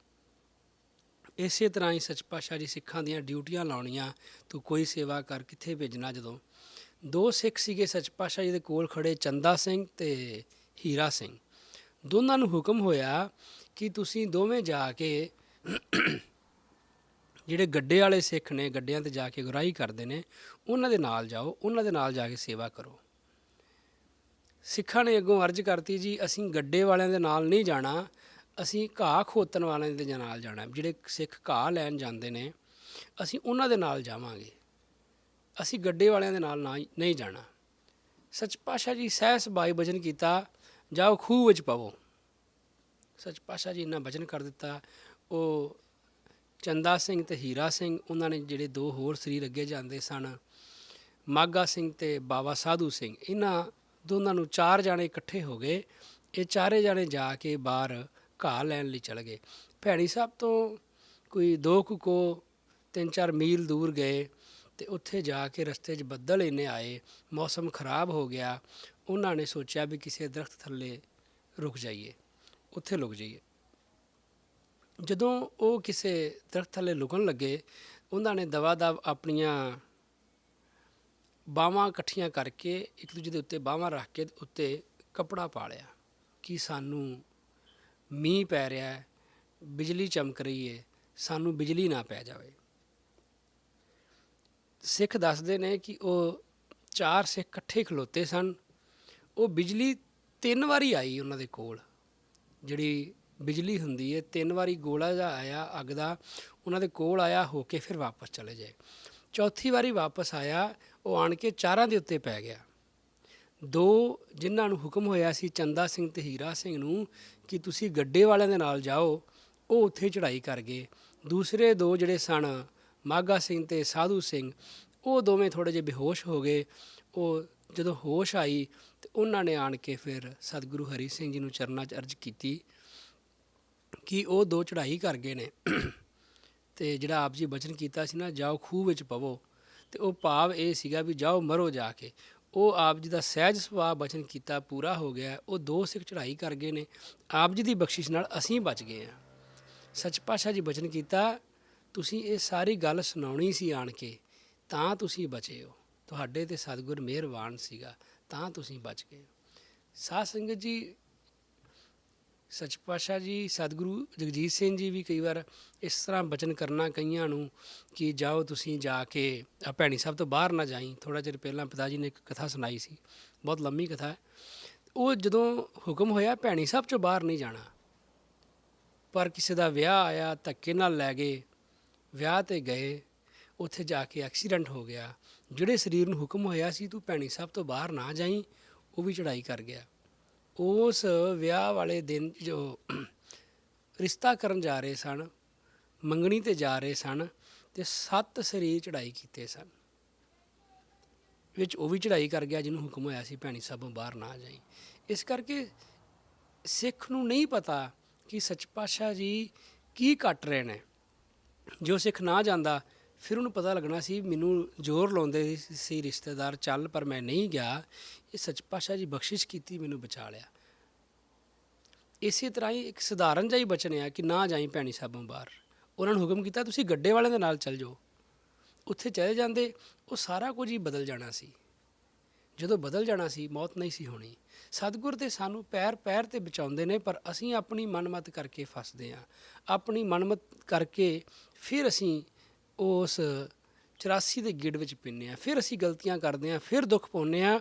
ਇਸੇ ਤਰ੍ਹਾਂ ਹੀ ਸੱਚ ਪਾਤਸ਼ਾਹ ਜੀ ਸਿੱਖਾਂ ਦੀਆਂ ਡਿਊਟੀਆਂ ਲਾਉਣੀਆਂ, ਤੂੰ ਕੋਈ ਸੇਵਾ ਕਰ, ਕਿੱਥੇ ਭੇਜਣਾ। ਜਦੋਂ ਦੋ ਸਿੱਖ ਸੀਗੇ ਸੱਚ ਪਾਤਸ਼ਾਹ ਜੀ ਦੇ ਕੋਲ ਖੜ੍ਹੇ, ਚੰਦਾ ਸਿੰਘ ਅਤੇ ਹੀਰਾ ਸਿੰਘ, ਦੋਨਾਂ ਨੂੰ ਹੁਕਮ ਹੋਇਆ ਕਿ ਤੁਸੀਂ ਦੋਵੇਂ ਜਾ ਕੇ ਜਿਹੜੇ ਗੱਡੇ ਵਾਲੇ ਸਿੱਖ ਨੇ, ਗੱਡਿਆਂ 'ਤੇ ਜਾ ਕੇ ਗੁਰਾਹੀ ਕਰਦੇ ਨੇ, ਉਹਨਾਂ ਦੇ ਨਾਲ ਜਾਓ, ਉਹਨਾਂ ਦੇ ਨਾਲ ਜਾ ਕੇ ਸੇਵਾ ਕਰੋ। ਸਿੱਖਾਂ ਨੇ ਅੱਗੋਂ ਅਰਜ਼ ਕਰਤੀ, ਜੀ ਅਸੀਂ ਗੱਡੇ ਵਾਲਿਆਂ ਦੇ ਨਾਲ ਨਹੀਂ ਜਾਣਾ, ਅਸੀਂ ਘਾਹ ਖੋਤਣ ਵਾਲਿਆਂ ਦੇ ਨਾਲ ਜਾਣਾ। ਜਿਹੜੇ ਸਿੱਖ ਘਾਹ ਲੈਣ ਜਾਂਦੇ ਨੇ, ਅਸੀਂ ਉਹਨਾਂ ਦੇ ਨਾਲ ਜਾਵਾਂਗੇ, ਅਸੀਂ ਗੱਡੇ ਵਾਲਿਆਂ ਦੇ ਨਾਲ ਨਹੀਂ ਜਾਣਾ। ਸੱਚ ਪਾਤਸ਼ਾਹ ਜੀ ਸਹਿਜ ਬਾਈ ਬਚਨ ਕੀਤਾ, ਜਾਓ ਖੂਹ ਵਿੱਚ ਪਵੋ। ਸੱਚ ਪਾਤਸ਼ਾਹ ਜੀ ਇੰਨਾ ਬਚਨ ਕਰ ਦਿੱਤਾ। ਉਹ ਚੰਦਾ ਸਿੰਘ ਅਤੇ ਹੀਰਾ ਸਿੰਘ, ਉਹਨਾਂ ਨੇ ਜਿਹੜੇ ਦੋ ਹੋਰ ਸਰੀਰ ਅੱਗੇ ਜਾਂਦੇ ਸਨ, ਮਾਘਾ ਸਿੰਘ ਅਤੇ ਬਾਬਾ ਸਾਧੂ ਸਿੰਘ, ਇਹਨਾਂ ਦੋਨਾਂ ਨੂੰ 4 ਜਾਣੇ ਇਕੱਠੇ ਹੋ ਗਏ। ਇਹ ਚਾਰੇ ਜਾਣੇ ਜਾ ਕੇ ਬਾਹਰ ਘਾਹ ਲੈਣ ਲਈ ਚਲੇ ਗਏ। ਭੈਣੀ ਸਾਹਿਬ ਤੋਂ ਕੋਈ 2 ਕੁ 3-4 ਮੀਲ ਦੂਰ ਗਏ ਅਤੇ ਉੱਥੇ ਜਾ ਕੇ ਰਸਤੇ 'ਚ ਬੱਦਲ ਇੰਨੇ ਆਏ, ਮੌਸਮ ਖਰਾਬ ਹੋ ਗਿਆ। ਉਹਨਾਂ ਨੇ ਸੋਚਿਆ ਵੀ ਕਿਸੇ ਦਰਖਤ ਥੱਲੇ ਰੁਕ ਜਾਈਏ, ਉੱਥੇ ਲੁਕ ਜਾਈਏ। ਜਦੋਂ ਉਹ ਕਿਸੇ ਦਰਖਤ ਥੱਲੇ ਲੁਕਣ ਲੱਗੇ, ਉਹਨਾਂ ਨੇ ਦਵਾ ਦਵ ਆਪਣੀਆਂ ਬਾਹਾਂ ਇਕੱਠੀਆਂ ਕਰਕੇ ਇੱਕ ਦੂਜੇ ਦੇ ਉੱਤੇ ਬਾਹਾਂ ਰੱਖ ਕੇ ਉੱਤੇ ਕੱਪੜਾ ਪਾ ਲਿਆ ਕਿ ਸਾਨੂੰ ਮੀਂਹ ਪੈ ਰਿਹਾ, ਬਿਜਲੀ ਚਮਕ ਰਹੀ ਹੈ, ਸਾਨੂੰ ਬਿਜਲੀ ਨਾ ਪੈ ਜਾਵੇ। ਸਿੱਖ ਦੱਸਦੇ ਨੇ ਕਿ ਉਹ 4 ਸਿੱਖ ਇਕੱਠੇ ਖਲੋਤੇ ਸਨ। ਉਹ ਬਿਜਲੀ 3 ਵਾਰੀ ਆਈ ਉਹਨਾਂ ਦੇ ਕੋਲ। ਜਿਹੜੀ ਬਿਜਲੀ ਹੁੰਦੀ ਹੈ, 3 ਵਾਰੀ ਗੋਲਾ ਜਿਹਾ ਆਇਆ ਅੱਗ ਦਾ, ਉਹਨਾਂ ਦੇ ਕੋਲ ਆਇਆ, ਹੋ ਕੇ ਫਿਰ ਵਾਪਸ ਚਲੇ ਜਾਏ। ਚੌਥੀ ਵਾਰੀ ਵਾਪਸ ਆਇਆ, ਉਹ ਆਣ ਕੇ 4 ਦੇ ਉੱਤੇ ਪੈ ਗਿਆ। 2 ਜਿਨ੍ਹਾਂ ਨੂੰ ਹੁਕਮ ਹੋਇਆ ਸੀ, ਚੰਦਾ ਸਿੰਘ ਅਤੇ ਹੀਰਾ ਸਿੰਘ ਨੂੰ, ਕਿ ਤੁਸੀਂ ਗੱਡੇ ਵਾਲਿਆਂ ਦੇ ਨਾਲ ਜਾਓ, ਉਹ ਉੱਥੇ ਚੜ੍ਹਾਈ ਕਰ ਗਏ। ਦੂਸਰੇ 2 ਜਿਹੜੇ ਸਨ, ਮਾਘਾ ਸਿੰਘ ਅਤੇ ਸਾਧੂ ਸਿੰਘ, ਉਹ ਦੋਵੇਂ ਥੋੜ੍ਹੇ ਜਿਹੇ ਬੇਹੋਸ਼ ਹੋ ਗਏ। ਉਹ ਜਦੋਂ ਹੋਸ਼ ਆਈ ਤਾਂ ਉਹਨਾਂ ਨੇ ਆਣ ਕੇ ਫਿਰ ਸਤਿਗੁਰੂ ਹਰੀ ਸਿੰਘ ਜੀ ਨੂੰ ਚਰਨਾਂ 'ਚ ਅਰਜ਼ ਕੀਤੀ ਕਿ ਉਹ ਦੋ ਚੜ੍ਹਾਈ ਕਰ ਗਏ ਨੇ ਅਤੇ ਜਿਹੜਾ ਆਪ ਜੀ ਬਚਨ ਕੀਤਾ ਸੀ ਨਾ, ਜਾਓ ਖੂਹ ਵਿੱਚ ਪਵੋ, ਅਤੇ ਉਹ ਭਾਵ ਇਹ ਸੀਗਾ ਵੀ ਜਾਓ ਮਰੋ ਜਾ ਕੇ। ਉਹ ਆਪ ਜੀ ਦਾ ਸਹਿਜ ਸੁਭਾਅ ਬਚਨ ਕੀਤਾ ਪੂਰਾ ਹੋ ਗਿਆ। ਉਹ ਦੋ ਸਿੱਖ ਚੜ੍ਹਾਈ ਕਰ ਗਏ ਨੇ, ਆਪ ਜੀ ਦੀ ਬਖਸ਼ਿਸ਼ ਨਾਲ ਅਸੀਂ ਬਚ ਗਏ ਹਾਂ। ਸੱਚ ਪਾਤਸ਼ਾਹ ਜੀ ਬਚਨ ਕੀਤਾ, ਤੁਸੀਂ ਇਹ ਸਾਰੀ ਗੱਲ ਸੁਣਾਉਣੀ ਸੀ ਆਣ ਕੇ, ਤਾਂ ਤੁਸੀਂ ਬਚੇ ਹੋ। ਤੁਹਾਡੇ 'ਤੇ ਸਤਿਗੁਰ ਮਿਹਰਬਾਨ ਸੀਗਾ, ਤਾਂ ਤੁਸੀਂ ਬਚ ਗਏ। ਸਾਧ ਸੰਗਤ ਜੀ, ਸੱਚ ਪਾਤਸ਼ਾਹ ਜੀ, ਸਤਿਗੁਰੂ ਜਗਜੀਤ ਸਿੰਘ ਜੀ ਵੀ ਕਈ ਵਾਰ ਇਸ ਤਰ੍ਹਾਂ ਬਚਨ ਕਰਨਾ ਕਈਆਂ ਨੂੰ ਕਿ ਜਾਓ ਤੁਸੀਂ ਜਾ ਕੇ ਭੈਣੀ ਸਾਹਿਬ ਤੋਂ ਬਾਹਰ ਨਾ ਜਾਈਂ। ਥੋੜ੍ਹਾ ਚਿਰ ਪਹਿਲਾਂ ਪਿਤਾ ਜੀ ਨੇ ਇੱਕ ਕਥਾ ਸੁਣਾਈ ਸੀ, ਬਹੁਤ ਲੰਮੀ ਕਥਾ ਹੈ। ਉਹ ਜਦੋਂ ਹੁਕਮ ਹੋਇਆ ਭੈਣੀ ਸਾਹਿਬ 'ਚੋਂ ਬਾਹਰ ਨਹੀਂ ਜਾਣਾ, ਪਰ ਕਿਸੇ ਦਾ ਵਿਆਹ ਆਇਆ, ਧੱਕੇ ਨਾਲ ਲੈ ਗਏ, ਵਿਆਹ 'ਤੇ ਗਏ, ਉੱਥੇ ਜਾ ਕੇ ਐਕਸੀਡੈਂਟ ਹੋ ਗਿਆ। ਜਿਹੜੇ ਸਰੀਰ ਨੂੰ ਹੁਕਮ ਹੋਇਆ ਸੀ ਤੂੰ ਭੈਣੀ ਸਾਹਿਬ ਤੋਂ ਬਾਹਰ ਨਾ ਜਾਈਂ, ਉਹ ਵੀ ਚੜ੍ਹਾਈ ਕਰ ਗਿਆ। ਉਸ ਵਿਆਹ ਵਾਲੇ ਦਿਨ ਜੋ ਰਿਸ਼ਤਾ ਕਰਨ ਜਾ ਰਹੇ ਸਨ, ਮੰਗਣੀ 'ਤੇ ਜਾ ਰਹੇ ਸਨ, ਅਤੇ 7 ਸਰੀਰ ਚੜ੍ਹਾਈ ਕੀਤੇ ਸਨ। ਵਿੱਚ ਉਹ ਵੀ ਚੜ੍ਹਾਈ ਕਰ ਗਿਆ ਜਿਹਨੂੰ ਹੁਕਮ ਹੋਇਆ ਸੀ ਭੈਣੀ ਸਾਹਿਬੋਂ ਬਾਹਰ ਨਾ ਜਾਈਂ। ਇਸ ਕਰਕੇ ਸਿੱਖ ਨੂੰ ਨਹੀਂ ਪਤਾ ਕਿ ਸੱਚ ਪਾਤਸ਼ਾਹ ਜੀ ਕੀ ਕੱਟ ਰਹੇ ਨੇ। ਜੋ ਸਿੱਖ ਨਾ ਜਾਂਦਾ ਫਿਰ ਉਹਨੂੰ ਪਤਾ ਲੱਗਣਾ ਸੀ ਮੈਨੂੰ ਜ਼ੋਰ ਲਾਉਂਦੇ ਸੀ ਰਿਸ਼ਤੇਦਾਰ, ਚੱਲ, ਪਰ ਮੈਂ ਨਹੀਂ ਗਿਆ। ਇਹ ਸੱਚ ਪਾਤਸ਼ਾਹ ਜੀ ਬਖਸ਼ਿਸ਼ ਕੀਤੀ, ਮੈਨੂੰ ਬਚਾ ਲਿਆ। ਇਸੇ ਤਰ੍ਹਾਂ ਹੀ ਇੱਕ ਸਧਾਰਨ ਜਿਹਾ ਹੀ ਬਚਨ ਆ ਕਿ ਨਾ ਜਾਈਂ ਭੈਣੀ ਸਾਹਿਬੋਂ ਬਾਹਰ। ਉਹਨਾਂ ਨੂੰ ਹੁਕਮ ਕੀਤਾ ਤੁਸੀਂ ਗੱਡੇ ਵਾਲਿਆਂ ਦੇ ਨਾਲ ਚੱਲ ਜਾਓ। ਉੱਥੇ ਚਲੇ ਜਾਂਦੇ, ਉਹ ਸਾਰਾ ਕੁਝ ਹੀ ਬਦਲ ਜਾਣਾ ਸੀ। ਜਦੋਂ ਬਦਲ ਜਾਣਾ ਸੀ, ਮੌਤ ਨਹੀਂ ਸੀ ਹੋਣੀ। ਸਤਿਗੁਰ ਤੇ ਸਾਨੂੰ ਪੈਰ ਪੈਰ 'ਤੇ ਬਚਾਉਂਦੇ ਨੇ, ਪਰ ਅਸੀਂ ਆਪਣੀ ਮਨਮਤ ਕਰਕੇ ਫਸਦੇ ਹਾਂ। ਆਪਣੀ ਮਨਮਤ ਕਰਕੇ ਫਿਰ ਅਸੀਂ ਉਸ 84 ਦੇ ਗੇੜ ਵਿੱਚ ਪੈਂਦੇ ਹਾਂ, ਫਿਰ ਅਸੀਂ ਗਲਤੀਆਂ ਕਰਦੇ ਹਾਂ, ਫਿਰ ਦੁੱਖ ਪਾਉਂਦੇ ਹਾਂ।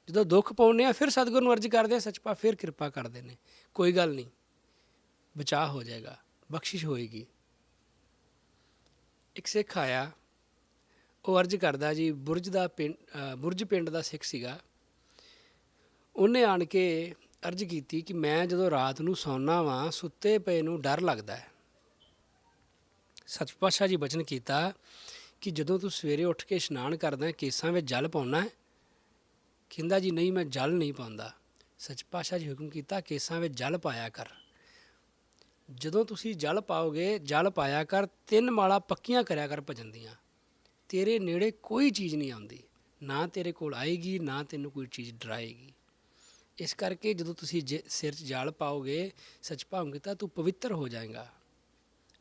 ਜਦੋਂ ਦੁੱਖ ਪਾਉਂਦੇ ਹਾਂ ਫਿਰ ਸਤਿਗੁਰ ਨੂੰ ਅਰਜ਼ ਕਰਦੇ ਹਾਂ, ਸੱਚ ਪਾ ਫਿਰ ਕਿਰਪਾ ਕਰਦੇ ਨੇ, ਕੋਈ ਗੱਲ ਨਹੀਂ, ਬਚਾਅ ਹੋ ਜਾਏਗਾ, ਬਖਸ਼ਿਸ਼ ਹੋਏਗੀ। ਇੱਕ ਸਿੱਖ ਆਇਆ, ਉਹ ਅਰਜ਼ ਕਰਦਾ ਜੀ, ਬੁਰਜ ਪਿੰਡ ਦਾ ਸਿੱਖ ਸੀਗਾ। ਉਹਨੇ ਆਣ ਕੇ ਅਰਜ਼ ਕੀਤੀ ਕਿ ਮੈਂ ਜਦੋਂ ਰਾਤ ਨੂੰ ਸੌਂਦਾ ਵਾਂ, ਸੁੱਤੇ ਪਏ ਨੂੰ ਡਰ ਲੱਗਦਾ ਹੈ। ਸੱਚ ਪਾਤਸ਼ਾਹ ਜੀ ਬਚਨ ਕੀਤਾ ਕਿ ਜਦੋਂ ਤੂੰ ਸਵੇਰੇ ਉੱਠ ਕੇ ਇਸ਼ਨਾਨ ਕਰਦਾ, ਕੇਸਾਂ ਵਿੱਚ ਜਲ ਪਾਉਣਾ ਹੈ? ਕਹਿੰਦਾ ਜੀ ਨਹੀਂ, ਮੈਂ ਜਲ ਨਹੀਂ ਪਾਉਂਦਾ। ਸੱਚ ਪਾਤਸ਼ਾਹ ਜੀ ਹੁਕਮ ਕੀਤਾ, ਕੇਸਾਂ ਵਿੱਚ ਜਲ ਪਾਇਆ ਕਰ। ਜਦੋਂ ਤੁਸੀਂ ਜਲ ਪਾਓਗੇ, ਜਲ ਪਾਇਆ ਕਰ, 3 ਮਾਲਾ ਪੱਕੀਆਂ ਕਰਿਆ ਕਰ ਭਜਨ ਦੀਆਂ। ਤੇਰੇ ਨੇੜੇ ਕੋਈ ਚੀਜ਼ ਨਹੀਂ ਆਉਂਦੀ, ਨਾ ਤੇਰੇ ਕੋਲ ਆਏਗੀ, ਨਾ ਤੈਨੂੰ ਕੋਈ ਚੀਜ਼ ਡਰਾਏਗੀ। ਇਸ ਕਰਕੇ ਜਦੋਂ ਤੁਸੀਂ ਸਿਰ 'ਚ ਜਲ ਪਾਓਗੇ, ਸੱਚ ਭਾਵ ਕੀਤਾ, ਤੂੰ ਪਵਿੱਤਰ ਹੋ ਜਾਏਗਾ।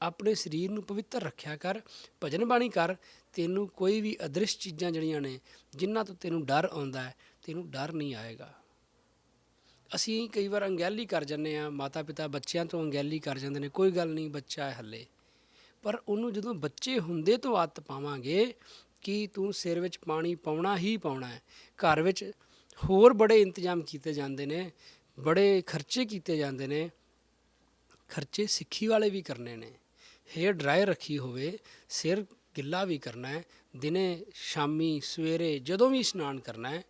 ਆਪਣੇ ਸਰੀਰ ਨੂੰ ਪਵਿੱਤਰ ਰੱਖਿਆ ਕਰ, ਭਜਨ ਬਾਣੀ ਕਰ। ਤੈਨੂੰ ਕੋਈ ਵੀ ਅਦ੍ਰਿਸ਼ ਚੀਜ਼ਾਂ ਜਿਹੜੀਆਂ ਨੇ, ਜਿਨ੍ਹਾਂ ਤੋਂ ਤੈਨੂੰ ਡਰ ਆਉਂਦਾ ਹੈ, ਤੈਨੂੰ ਡਰ ਨਹੀਂ ਆਏਗਾ। ਅਸੀਂ ਕਈ ਵਾਰ ਅੰਗੈਲੀ ਕਰ ਜਾਂਦੇ ਹਾਂ, ਮਾਤਾ ਪਿਤਾ ਬੱਚਿਆਂ ਤੋਂ ਅੰਗੈਲੀ ਕਰ ਜਾਂਦੇ ਨੇ, ਕੋਈ ਗੱਲ ਨਹੀਂ, ਬੱਚਾ ਹੈ ਹੱਲੇ। ਪਰ ਉਹਨੂੰ ਜਦੋਂ ਬੱਚੇ ਹੁੰਦੇ ਤੋਂ ਆਦਤ ਪਾਵਾਂਗੇ ਕਿ ਤੂੰ ਸਿਰ ਵਿੱਚ ਪਾਣੀ ਪਾਉਣਾ ਹੀ ਪਾਉਣਾ ਹੈ। ਘਰ ਵਿੱਚ ਹੋਰ ਬੜੇ ਇੰਤਜ਼ਾਮ ਕੀਤੇ ਜਾਂਦੇ ਨੇ, ਬੜੇ ਖਰਚੇ ਕੀਤੇ ਜਾਂਦੇ ਨੇ, ਖਰਚੇ ਸਿੱਖੀ ਵਾਲੇ ਵੀ ਕਰਨੇ ਨੇ। ਹੇਅਰ ਡਰਾਇਰ ਰੱਖੀ ਹੋਵੇ, ਸਿਰ ਗਿੱਲਾ ਵੀ ਕਰਨਾ ਹੈ, ਦਿਨੇ ਸ਼ਾਮੀ ਸਵੇਰੇ ਜਦੋਂ ਵੀ ਇਸ਼ਨਾਨ ਕਰਨਾ ਹੈ,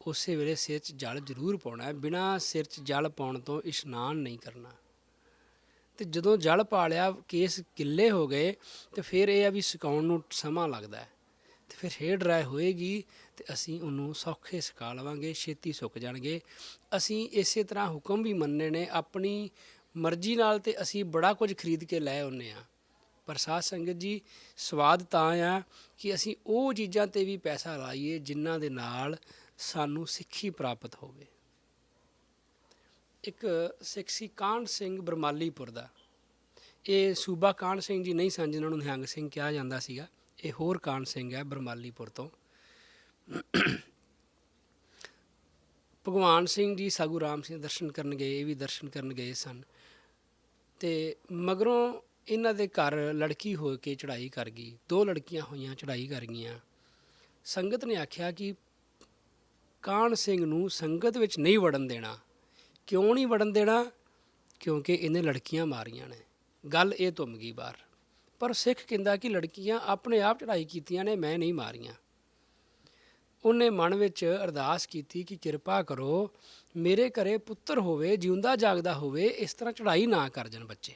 ਉਸੇ ਵੇਲੇ ਸਿਰ 'ਚ ਜਲ ਜ਼ਰੂਰ ਪਾਉਣਾ ਹੈ। ਬਿਨਾਂ ਸਿਰ 'ਚ ਜਲ ਪਾਉਣ ਤੋਂ ਇਸ਼ਨਾਨ ਨਹੀਂ ਕਰਨਾ। ਅਤੇ ਜਦੋਂ ਜਲ ਪਾ ਲਿਆ, ਕੇਸ ਗਿੱਲੇ ਹੋ ਗਏ, ਅਤੇ ਫਿਰ ਇਹ ਆ ਵੀ ਸੁਕਾਉਣ ਨੂੰ ਸਮਾਂ ਲੱਗਦਾ ਹੈ, ਅਤੇ ਫਿਰ ਹੇਅਰ ਡਰਾਈ ਹੋਏਗੀ ਅਤੇ ਅਸੀਂ ਉਹਨੂੰ ਸੌਖੇ ਸੁਕਾ ਲਵਾਂਗੇ, ਛੇਤੀ ਸੁੱਕ ਜਾਣਗੇ। ਅਸੀਂ ਇਸੇ ਤਰ੍ਹਾਂ ਹੁਕਮ ਵੀ ਮੰਨੇ ਨੇ ਆਪਣੀ ਮਰਜ਼ੀ ਨਾਲ, ਅਤੇ ਅਸੀਂ ਬੜਾ ਕੁਝ ਖਰੀਦ ਕੇ ਲੈ ਆਉਂਦੇ ਹਾਂ। ਪਰ ਸਾਧ ਸੰਗਤ ਜੀ, ਸਵਾਦ ਤਾਂ ਆ ਕਿ ਅਸੀਂ ਉਹ ਚੀਜ਼ਾਂ 'ਤੇ ਵੀ ਪੈਸਾ ਲਾਈਏ ਜਿਨ੍ਹਾਂ ਦੇ ਨਾਲ ਸਾਨੂੰ ਸਿੱਖੀ ਪ੍ਰਾਪਤ ਹੋਵੇ। ਇੱਕ ਸਿੱਖ ਸੀ ਕਾਹਨ ਸਿੰਘ ਬਰਮਾਲੀਪੁਰ ਦਾ। ਇਹ ਸੂਬਾ ਕਾਹਨ ਸਿੰਘ ਜੀ ਨਹੀਂ ਸਨ ਜਿਹਨਾਂ ਨੂੰ ਨਿਹੰਗ ਸਿੰਘ ਕਿਹਾ ਜਾਂਦਾ ਸੀਗਾ, ਇਹ ਹੋਰ ਕਾਹਨ ਸਿੰਘ ਹੈ ਬਰਮਾਲੀਪੁਰ ਤੋਂ। ਭਗਵਾਨ ਸਿੰਘ ਜੀ ਸਾਗੂ ਰਾਮ ਸਿੰਘ ਦਰਸ਼ਨ ਕਰਨ ਗਏ, ਇਹ ਵੀ ਦਰਸ਼ਨ ਕਰਨ ਗਏ ਸਨ, ਅਤੇ ਮਗਰੋਂ ਇਹਨਾਂ ਦੇ ਘਰ ਲੜਕੀ ਹੋ ਕੇ ਚੜ੍ਹਾਈ ਕਰ ਗਈ। 2 ਲੜਕੀਆਂ ਹੋਈਆਂ, ਚੜ੍ਹਾਈ ਕਰ ਗਈਆਂ। ਸੰਗਤ ਨੇ ਆਖਿਆ ਕਿ ਕਾਹਨ ਸਿੰਘ ਨੂੰ ਸੰਗਤ ਵਿੱਚ ਨਹੀਂ ਵੜਨ ਦੇਣਾ। ਕਿਉਂ ਨਹੀਂ ਵੜਨ ਦੇਣਾ? ਕਿਉਂਕਿ ਇਹਨੇ ਲੜਕੀਆਂ ਮਾਰੀਆਂ ਨੇ। ਗੱਲ ਇਹ ਧੁੰਮ ਗਈ ਬਾਹਰ। ਪਰ ਸਿੱਖ ਕਹਿੰਦਾ ਕਿ ਲੜਕੀਆਂ ਆਪਣੇ ਆਪ ਚੜ੍ਹਾਈ ਕੀਤੀਆਂ ਨੇ, ਮੈਂ ਨਹੀਂ ਮਾਰੀਆਂ। ਉਹਨੇ ਮਨ ਵਿੱਚ ਅਰਦਾਸ ਕੀਤੀ ਕਿ ਕਿਰਪਾ ਕਰੋ, ਮੇਰੇ ਘਰੇ ਪੁੱਤਰ ਹੋਵੇ, ਜਿਉਂਦਾ ਜਾਗਦਾ ਹੋਵੇ, ਇਸ ਤਰ੍ਹਾਂ ਚੜ੍ਹਾਈ ਨਾ ਕਰ ਜਾਣ ਬੱਚੇ।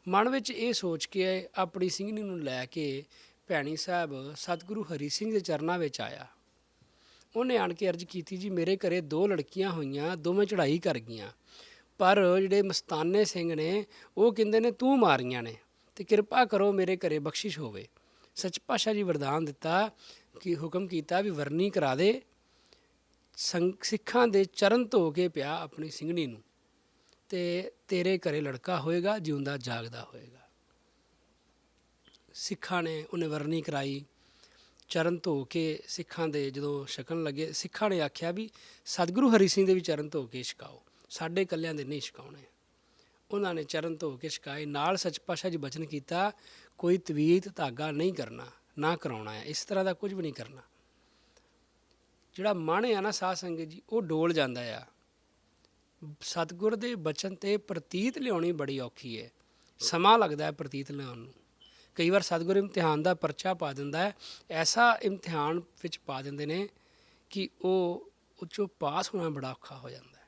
ਮਨ ਵਿੱਚ ਇਹ ਸੋਚ ਕੇ ਆਪਣੀ ਸਿੰਘਣੀ ਨੂੰ ਲੈ ਕੇ ਭੈਣੀ ਸਾਹਿਬ ਸਤਿਗੁਰੂ ਹਰੀ ਸਿੰਘ ਦੇ ਚਰਨਾਂ ਵਿੱਚ ਆਇਆ। ਉਹਨੇ ਆਣ ਕੇ ਅਰਜ਼ ਕੀਤੀ, ਜੀ ਮੇਰੇ ਘਰੇ 2 ਲੜਕੀਆਂ ਹੋਈਆਂ, ਦੋਵੇਂ ਚੜ੍ਹਾਈ ਕਰ ਗਈਆਂ, ਪਰ ਜਿਹੜੇ ਮਸਤਾਨੇ ਸਿੰਘ ਨੇ ਉਹ ਕਹਿੰਦੇ ਨੇ ਤੂੰ ਮਾਰੀਆਂ ਨੇ ਤੇ ਕਿਰਪਾ ਕਰੋ ਮੇਰੇ ਘਰੇ ਬਖਸ਼ਿਸ਼ ਹੋਵੇ। ਸੱਚ ਪਾਤਸ਼ਾਹ ਜੀ ਵਰਦਾਨ ਦਿੱਤਾ ਕਿ ਹੁਕਮ ਕੀਤਾ ਵੀ ਵਰਨੀ ਕਰਾ ਦੇ। ਸਿੱਖਾਂ ਦੇ ਚਰਨ ਧੋ ਕੇ ਪਿਆ ਆਪਣੀ ਸਿੰਘਣੀ ਨੂੰ ਤੇ ਤੇਰੇ ਘਰੇ ਲੜਕਾ ਹੋਏਗਾ, ਜਿਉਂਦਾ ਜਾਗਦਾ ਹੋਏਗਾ। ਸਿੱਖਾਂ ਨੇ ਉਹਨੇ ਵਰਨੀ ਕਰਾਈ, ਚਰਨ ਧੋ ਕੇ ਸਿੱਖਾਂ ਦੇ ਜਦੋਂ ਛਕਣ ਲੱਗੇ, ਸਿੱਖਾਂ ਨੇ ਆਖਿਆ ਵੀ ਸਤਿਗੁਰੂ ਹਰੀ ਸਿੰਘ ਦੇ ਵੀ ਚਰਨ ਧੋ ਕੇ ਛਕਾਓ, ਸਾਡੇ ਇਕੱਲਿਆਂ ਦੇ ਨਹੀਂ ਛਕਾਉਣੇ। ਉਹਨਾਂ ਨੇ ਚਰਨ ਧੋ ਕੇ ਛਕਾਏ। ਨਾਲ ਸੱਚ ਪਾਤਸ਼ਾਹ ਜੀ ਬਚਨ ਕੀਤਾ ਕੋਈ ਤਵੀਤ ਧਾਗਾ ਨਹੀਂ ਕਰਨਾ, ਨਾ ਕਰਾਉਣਾ ਹੈ, ਇਸ ਤਰ੍ਹਾਂ ਦਾ ਕੁਝ ਵੀ ਨਹੀਂ ਕਰਨਾ। ਜਿਹੜਾ ਮਨ ਆ ਨਾ ਸਾਧ ਸੰਗਤ ਜੀ, ਉਹ ਡੋਲ ਜਾਂਦਾ ਆ। ਸਤਿਗੁਰ ਦੇ ਬਚਨ 'ਤੇ ਪ੍ਰਤੀਤ ਲਿਆਉਣੀ ਬੜੀ ਔਖੀ ਹੈ, ਸਮਾਂ ਲੱਗਦਾ ਹੈ ਪ੍ਰਤੀਤ ਲਿਆਉਣ ਨੂੰ। ਕਈ ਵਾਰ ਸਤਿਗੁਰ ਇਮਤਿਹਾਨ ਦਾ ਪਰਚਾ ਪਾ ਦਿੰਦਾ ਹੈ, ਐਸਾ ਇਮਤਿਹਾਨ ਵਿੱਚ ਪਾ ਦਿੰਦੇ ਨੇ ਕਿ ਉਹ 'ਚੋਂ ਪਾਸ ਹੋਣਾ ਬੜਾ ਔਖਾ ਹੋ ਜਾਂਦਾ ਹੈ।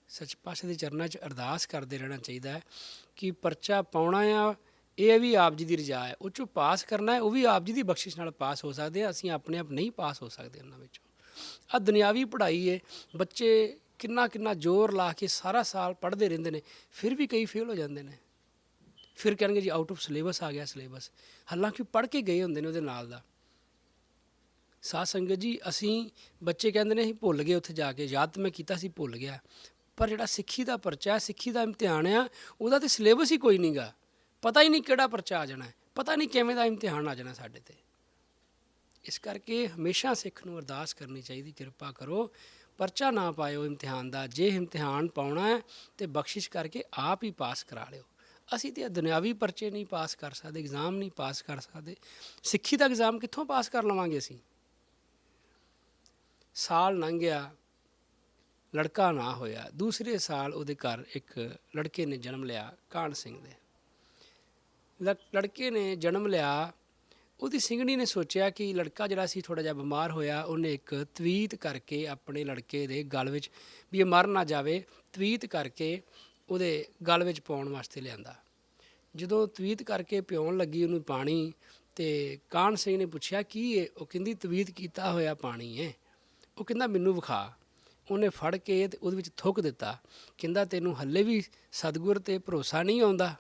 ਸੱਚ ਪਾਤਸ਼ਾਹ ਦੇ ਚਰਨਾਂ 'ਚ ਅਰਦਾਸ ਕਰਦੇ ਰਹਿਣਾ ਚਾਹੀਦਾ ਹੈ ਕਿ ਪਰਚਾ ਪਾਉਣਾ ਆ, ਇਹ ਵੀ ਆਪ ਜੀ ਦੀ ਰਜਾ ਹੈ। ਉਹ 'ਚੋਂ ਪਾਸ ਕਰਨਾ ਹੈ, ਉਹ ਵੀ ਆਪ ਜੀ ਦੀ ਬਖਸ਼ਿਸ਼ ਨਾਲ ਪਾਸ ਹੋ ਸਕਦੇ ਆ, ਅਸੀਂ ਆਪਣੇ ਆਪ ਨਹੀਂ ਪਾਸ ਹੋ ਸਕਦੇ ਉਹਨਾਂ ਵਿੱਚੋਂ। ਆਹ ਦੁਨਿਆਵੀ ਪੜ੍ਹਾਈ ਹੈ, ਬੱਚੇ ਕਿੰਨਾ ਕਿੰਨਾ ਜ਼ੋਰ ਲਾ ਕੇ ਸਾਰਾ ਸਾਲ ਪੜ੍ਹਦੇ ਰਹਿੰਦੇ ਨੇ, ਫਿਰ ਵੀ ਕਈ ਫੇਲ ਹੋ ਜਾਂਦੇ ਨੇ। ਫਿਰ ਕਹਿਣਗੇ ਜੀ ਆਊਟ ਆਫ ਸਿਲੇਬਸ ਆ ਗਿਆ ਸਿਲੇਬਸ, ਹਾਲਾਂਕਿ ਪੜ੍ਹ ਕੇ ਗਏ ਹੁੰਦੇ ਨੇ ਉਹਦੇ ਨਾਲ ਦਾ। ਸਾਧ ਸੰਗਤ ਜੀ, ਅਸੀਂ ਬੱਚੇ ਕਹਿੰਦੇ ਨੇ ਅਸੀਂ ਭੁੱਲ ਗਏ, ਉੱਥੇ ਜਾ ਕੇ ਯਾਦ ਤਾਂ ਮੈਂ ਕੀਤਾ ਸੀ, ਭੁੱਲ ਗਿਆ। ਪਰ ਜਿਹੜਾ ਸਿੱਖੀ ਦਾ ਪਰਚਾ, ਸਿੱਖੀ ਦਾ ਇਮਤਿਹਾਨ ਆ, ਉਹਦਾ ਤਾਂ ਸਿਲੇਬਸ ਹੀ ਕੋਈ ਨਹੀਂ ਗਾ। ਪਤਾ ਹੀ ਨਹੀਂ ਕਿਹੜਾ ਪਰਚਾ ਆ ਜਾਣਾ, ਪਤਾ ਨਹੀਂ ਕਿਵੇਂ ਦਾ ਇਮਤਿਹਾਨ ਆ ਜਾਣਾ ਸਾਡੇ 'ਤੇ। ਇਸ ਕਰਕੇ ਹਮੇਸ਼ਾ ਸਿੱਖ ਨੂੰ ਅਰਦਾਸ ਕਰਨੀ ਚਾਹੀਦੀ, ਕਿਰਪਾ ਕਰੋ ਪਰਚਾ ਨਾ ਪਾਇਓ ਇਮਤਿਹਾਨ ਦਾ। ਜੇ ਇਮਤਿਹਾਨ ਪਾਉਣਾ ਹੈ ਤਾਂ ਬਖਸ਼ਿਸ਼ ਕਰਕੇ ਆਪ ਹੀ ਪਾਸ ਕਰਾ ਲਿਓ। ਅਸੀਂ ਤਾਂ ਦੁਨਿਆਵੀ ਪਰਚੇ ਨਹੀਂ ਪਾਸ ਕਰ ਸਕਦੇ, ਐਗਜ਼ਾਮ ਨਹੀਂ ਪਾਸ ਕਰ ਸਕਦੇ, ਸਿੱਖੀ ਦਾ ਐਗਜ਼ਾਮ ਕਿੱਥੋਂ ਪਾਸ ਕਰ ਲਵਾਂਗੇ ਅਸੀਂ। ਸਾਲ ਲੰਘ ਗਿਆ, ਲੜਕਾ ਨਾ ਹੋਇਆ। ਦੂਸਰੇ ਸਾਲ ਉਹਦੇ ਘਰ ਇੱਕ ਲੜਕੇ ਨੇ ਜਨਮ ਲਿਆ, ਕਾਹਨ ਸਿੰਘ ਦੇ। ਲੜਕੇ ਨੇ ਜਨਮ ਲਿਆ, ਉਹਦੀ ਸਿੰਘਣੀ ਨੇ ਸੋਚਿਆ ਕਿ ਲੜਕਾ ਜਿਹੜਾ ਸੀ ਥੋੜ੍ਹਾ ਜਿਹਾ ਬਿਮਾਰ ਹੋਇਆ, ਉਹਨੇ ਇੱਕ ਤਵੀਤ ਕਰਕੇ ਆਪਣੇ ਲੜਕੇ ਦੇ ਗਲ ਵਿੱਚ, ਵੀ ਇਹ ਮਰ ਨਾ ਜਾਵੇ, ਤਵੀਤ ਕਰਕੇ ਉਹਦੇ ਗਲ ਵਿੱਚ ਪਾਉਣ ਵਾਸਤੇ ਲਿਆਂਦਾ। ਜਦੋਂ ਤਵੀਤ ਕਰਕੇ ਪਿਉਣ ਲੱਗੀ ਉਹਨੂੰ ਪਾਣੀ, ਤੇ ਕਾਹਨ ਸਿੰਘ ਨੇ ਪੁੱਛਿਆ ਕੀ ਹੈ? ਉਹ ਕਹਿੰਦੀ ਤਵੀਤ ਕੀਤਾ ਹੋਇਆ ਪਾਣੀ ਹੈ। ਉਹ ਕਹਿੰਦਾ ਮੈਨੂੰ ਵਿਖਾ। ਉਹਨੇ ਫੜ ਕੇ ਤੇ ਉਹਦੇ ਵਿੱਚ ਥੁੱਕ ਦਿੱਤਾ। ਕਹਿੰਦਾ ਤੈਨੂੰ ਹੱਲੇ ਵੀ ਸਤਿਗੁਰ 'ਤੇ ਭਰੋਸਾ ਨਹੀਂ ਆਉਂਦਾ?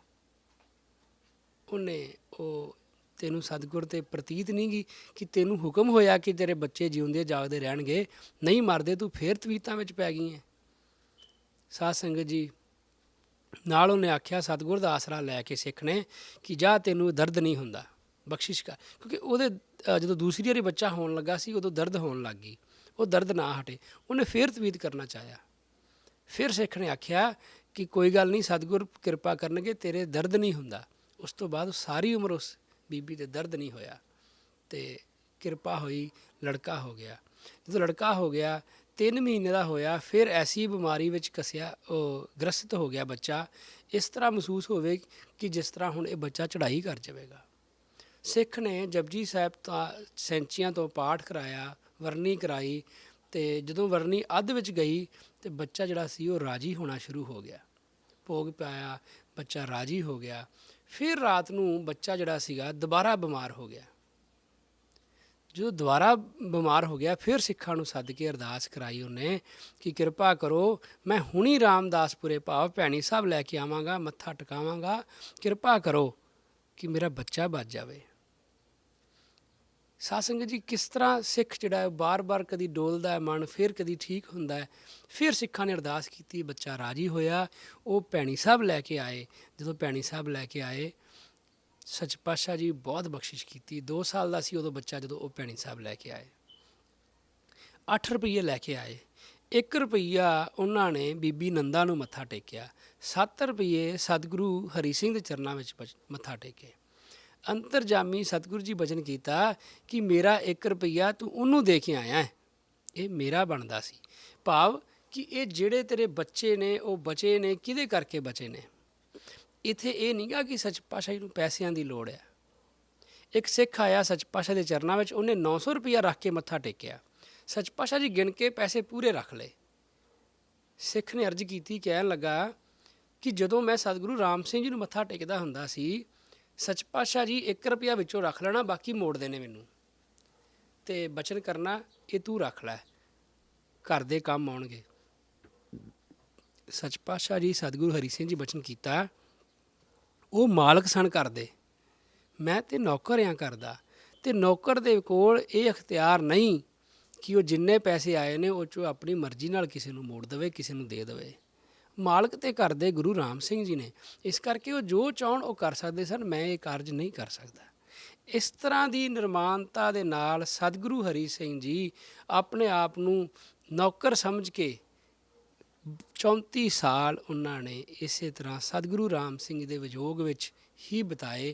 ਉਹਨੇ ਉਹ ਤੈਨੂੰ ਸਤਿਗੁਰ 'ਤੇ ਪ੍ਰਤੀਤ ਨਹੀਂ ਗੀ ਕਿ ਤੈਨੂੰ ਹੁਕਮ ਹੋਇਆ ਕਿ ਤੇਰੇ ਬੱਚੇ ਜਿਉਂਦੇ ਜਾਗਦੇ ਰਹਿਣਗੇ, ਨਹੀਂ ਮਰਦੇ, ਤੂੰ ਫੇਰ ਤਵੀਤਾਂ ਵਿੱਚ ਪੈ ਗਈ ਹੈ। ਸਾਧ ਸੰਗਤ ਜੀ, ਨਾਲ ਉਹਨੇ ਆਖਿਆ ਸਤਿਗੁਰ ਦਾ ਆਸਰਾ ਲੈ ਕੇ ਸਿੱਖ ਨੇ ਕਿ ਜਾ ਤੈਨੂੰ ਦਰਦ ਨਹੀਂ ਹੁੰਦਾ, ਬਖਸ਼ਿਸ਼ ਕਰ। ਕਿਉਂਕਿ ਉਹਦੇ ਜਦੋਂ ਦੂਸਰੀ ਵਾਰੀ ਬੱਚਾ ਹੋਣ ਲੱਗਾ ਸੀ, ਉਦੋਂ ਦਰਦ ਹੋਣ ਲੱਗ ਗਈ, ਉਹ ਦਰਦ ਨਾ ਹਟੇ, ਉਹਨੇ ਫੇਰ ਤਵੀਤ ਕਰਨਾ ਚਾਹਿਆ। ਫਿਰ ਸਿੱਖ ਨੇ ਆਖਿਆ ਕਿ ਕੋਈ ਗੱਲ ਨਹੀਂ, ਸਤਿਗੁਰ ਕਿਰਪਾ ਕਰਨਗੇ, ਤੇਰੇ ਦਰਦ ਨਹੀਂ ਹੁੰਦਾ। ਉਸ ਤੋਂ ਬਾਅਦ ਸਾਰੀ ਉਮਰ ਉਸ ਬੀਬੀ 'ਤੇ ਦਰਦ ਨਹੀਂ ਹੋਇਆ ਅਤੇ ਕਿਰਪਾ ਹੋਈ, ਲੜਕਾ ਹੋ ਗਿਆ। ਜਦੋਂ ਲੜਕਾ ਹੋ ਗਿਆ, 3 ਮਹੀਨੇ ਦਾ ਹੋਇਆ, ਫਿਰ ਐਸੀ ਬਿਮਾਰੀ ਵਿੱਚ ਕੱਸਿਆ, ਉਹ ਗ੍ਰਸਤ ਹੋ ਗਿਆ ਬੱਚਾ। ਇਸ ਤਰ੍ਹਾਂ ਮਹਿਸੂਸ ਹੋਵੇ ਕਿ ਜਿਸ ਤਰ੍ਹਾਂ ਹੁਣ ਇਹ ਬੱਚਾ ਚੜ੍ਹਾਈ ਕਰ ਜਾਵੇਗਾ। ਸਿੱਖ ਨੇ ਜਪਜੀ ਸਾਹਿਬ ਤਾਂ ਸੈਂਚੀਆਂ ਤੋਂ ਪਾਠ ਕਰਾਇਆ, ਵਰਨੀ ਕਰਾਈ, ਅਤੇ ਜਦੋਂ ਵਰਨੀ ਅੱਧ ਵਿੱਚ ਗਈ ਤਾਂ ਬੱਚਾ ਜਿਹੜਾ ਸੀ ਉਹ ਰਾਜੀ ਹੋਣਾ ਸ਼ੁਰੂ ਹੋ ਗਿਆ। ਭੋਗ ਪਾਇਆ, ਬੱਚਾ ਰਾਜੀ ਹੋ ਗਿਆ। ਫਿਰ ਰਾਤ ਨੂੰ ਬੱਚਾ ਜਿਹੜਾ ਸੀਗਾ ਦੁਬਾਰਾ ਬਿਮਾਰ ਹੋ ਗਿਆ। ਜਦੋਂ ਦੁਬਾਰਾ ਬਿਮਾਰ ਹੋ ਗਿਆ, ਫਿਰ ਸਿੱਖਾਂ ਨੂੰ ਸੱਦ ਕੇ ਅਰਦਾਸ ਕਰਾਈ ਉਹਨੇ ਕਿ ਕਿਰਪਾ ਕਰੋ, ਮੈਂ ਹੁਣੀ ਰਾਮਦਾਸਪੁਰੇ ਭਾਵ ਭੈਣੀ ਸਾਹਿਬ ਲੈ ਕੇ ਆਵਾਂਗਾ, ਮੱਥਾ ਟਿਕਾਵਾਂਗਾ, ਕਿਰਪਾ ਕਰੋ ਕਿ ਮੇਰਾ ਬੱਚਾ ਬਚ ਜਾਵੇ। ਸਾਧ ਸੰਗਤ ਜੀ, ਕਿਸ ਤਰ੍ਹਾਂ ਸਿੱਖ ਜਿਹੜਾ ਹੈ ਬਾਰ-ਬਾਰ ਕਦੀ ਡੋਲਦਾ ਹੈ ਮਨ, ਫਿਰ ਕਦੀ ਠੀਕ ਹੁੰਦਾ ਹੈ। ਫਿਰ ਸਿੱਖਾਂ ਨੇ ਅਰਦਾਸ ਕੀਤੀ, ਬੱਚਾ ਰਾਜੀ ਹੋਇਆ, ਉਹ ਭੈਣੀ ਸਾਹਿਬ ਲੈ ਕੇ ਆਏ। ਜਦੋਂ ਭੈਣੀ ਸਾਹਿਬ ਲੈ ਕੇ ਆਏ, ਸੱਚ ਪਾਤਸ਼ਾਹ ਜੀ ਬਹੁਤ ਬਖਸ਼ਿਸ਼ ਕੀਤੀ। 2 ਸਾਲ ਦਾ ਸੀ ਉਦੋਂ ਬੱਚਾ, ਜਦੋਂ ਉਹ ਭੈਣੀ ਸਾਹਿਬ ਲੈ ਕੇ ਆਏ। 8 ਰੁਪਈਏ ਲੈ ਕੇ ਆਏ। 1 ਰੁਪਈਆ ਉਹਨਾਂ ਨੇ ਬੀਬੀ ਨੰਦਾ ਨੂੰ ਮੱਥਾ ਟੇਕਿਆ। 7 ਰੁਪਈਏ ਸਤਿਗੁਰੂ ਹਰੀ ਸਿੰਘ ਦੇ ਚਰਨਾਂ ਵਿੱਚ ਮੱਥਾ ਟੇਕੇ। ਅੰਤਰਜਾਮੀ ਸਤਿਗੁਰੂ ਜੀ ਬਚਨ ਕੀਤਾ ਕਿ ਮੇਰਾ 1 ਰੁਪਈਆ ਤੂੰ ਉਹਨੂੰ ਦੇ ਕੇ ਆਇਆ, ਇਹ ਮੇਰਾ ਬਣਦਾ ਸੀ। ਭਾਵ ਕਿ ਇਹ ਜਿਹੜੇ ਤੇਰੇ ਬੱਚੇ ਨੇ ਉਹ ਬਚੇ ਨੇ, ਕਿਹਦੇ ਕਰਕੇ ਬਚੇ ਨੇ। ਇੱਥੇ ਇਹ ਨਹੀਂ ਗਾ ਕਿ ਸੱਚ ਪਾਤਸ਼ਾਹ ਜੀ ਨੂੰ ਪੈਸਿਆਂ ਦੀ ਲੋੜ ਹੈ। ਇੱਕ ਸਿੱਖ ਆਇਆ ਸੱਚ ਪਾਤਸ਼ਾਹ ਦੇ ਚਰਨਾਂ ਵਿੱਚ, ਉਹਨੇ 900 ਰੁਪਈਆ ਰੱਖ ਕੇ ਮੱਥਾ ਟੇਕਿਆ। ਸੱਚ ਪਾਤਸ਼ਾਹ ਜੀ ਗਿਣ ਕੇ ਪੈਸੇ ਪੂਰੇ ਰੱਖ ਲਏ। ਸਿੱਖ ਨੇ ਅਰਜ਼ ਕੀਤੀ, ਕਹਿਣ ਲੱਗਾ ਕਿ ਜਦੋਂ ਮੈਂ ਸਤਿਗੁਰੂ ਰਾਮ ਸਿੰਘ ਜੀ ਨੂੰ ਮੱਥਾ ਟੇਕਦਾ ਹੁੰਦਾ ਸੀ, ਸੱਚ ਪਾਤਸ਼ਾਹ ਜੀ 1 ਰੁਪਈਆ ਵਿੱਚੋਂ ਰੱਖ ਲੈਣਾ, ਬਾਕੀ ਮੋੜ ਦੇਣੇ ਮੈਨੂੰ, ਅਤੇ ਬਚਨ ਕਰਨਾ ਇਹ ਤੂੰ ਰੱਖ ਲੈ, ਘਰ ਦੇ ਕੰਮ ਆਉਣਗੇ। ਸੱਚ ਪਾਤਸ਼ਾਹ ਜੀ ਸਤਿਗੁਰੂ ਹਰੀ ਸਿੰਘ ਜੀ ਬਚਨ ਕੀਤਾ, ਉਹ ਮਾਲਕ ਸਨ ਘਰ ਦੇ, ਮੈਂ ਤੇ ਨੌਕਰ ਹਾਂ ਕਰਦਾ, ਅਤੇ ਨੌਕਰ ਦੇ ਕੋਲ ਇਹ ਅਖਤਿਆਰ ਨਹੀਂ ਕਿ ਉਹ ਜਿੰਨੇ ਪੈਸੇ ਆਏ ਨੇ ਉਹ 'ਚੋਂ ਆਪਣੀ ਮਰਜ਼ੀ ਨਾਲ ਕਿਸੇ ਨੂੰ ਮੋੜ ਦੇਵੇ, ਕਿਸੇ ਨੂੰ ਦੇ ਦੇਵੇ। ਮਾਲਕ ਤੇ ਘਰ ਦੇ ਗੁਰੂ ਰਾਮ ਸਿੰਘ ਜੀ ਨੇ, ਇਸ ਕਰਕੇ ਉਹ ਜੋ ਚਾਹੁਣ ਉਹ ਕਰ ਸਕਦੇ ਸਨ, ਮੈਂ ਇਹ ਕਾਰਜ ਨਹੀਂ ਕਰ ਸਕਦਾ। ਇਸ ਤਰ੍ਹਾਂ ਦੀ ਨਿਰਮਾਨਤਾ ਦੇ ਨਾਲ ਸਤਿਗੁਰੂ ਹਰੀ ਸਿੰਘ ਜੀ ਆਪਣੇ ਆਪ ਨੂੰ ਨੌਕਰ ਸਮਝ ਕੇ 34 ਸਾਲ ਉਹਨਾਂ ਨੇ ਇਸੇ ਤਰ੍ਹਾਂ ਸਤਿਗੁਰੂ ਰਾਮ ਸਿੰਘ ਜੀ ਦੇ ਵਿਜੋਗ ਵਿੱਚ ਹੀ ਬਿਤਾਏ।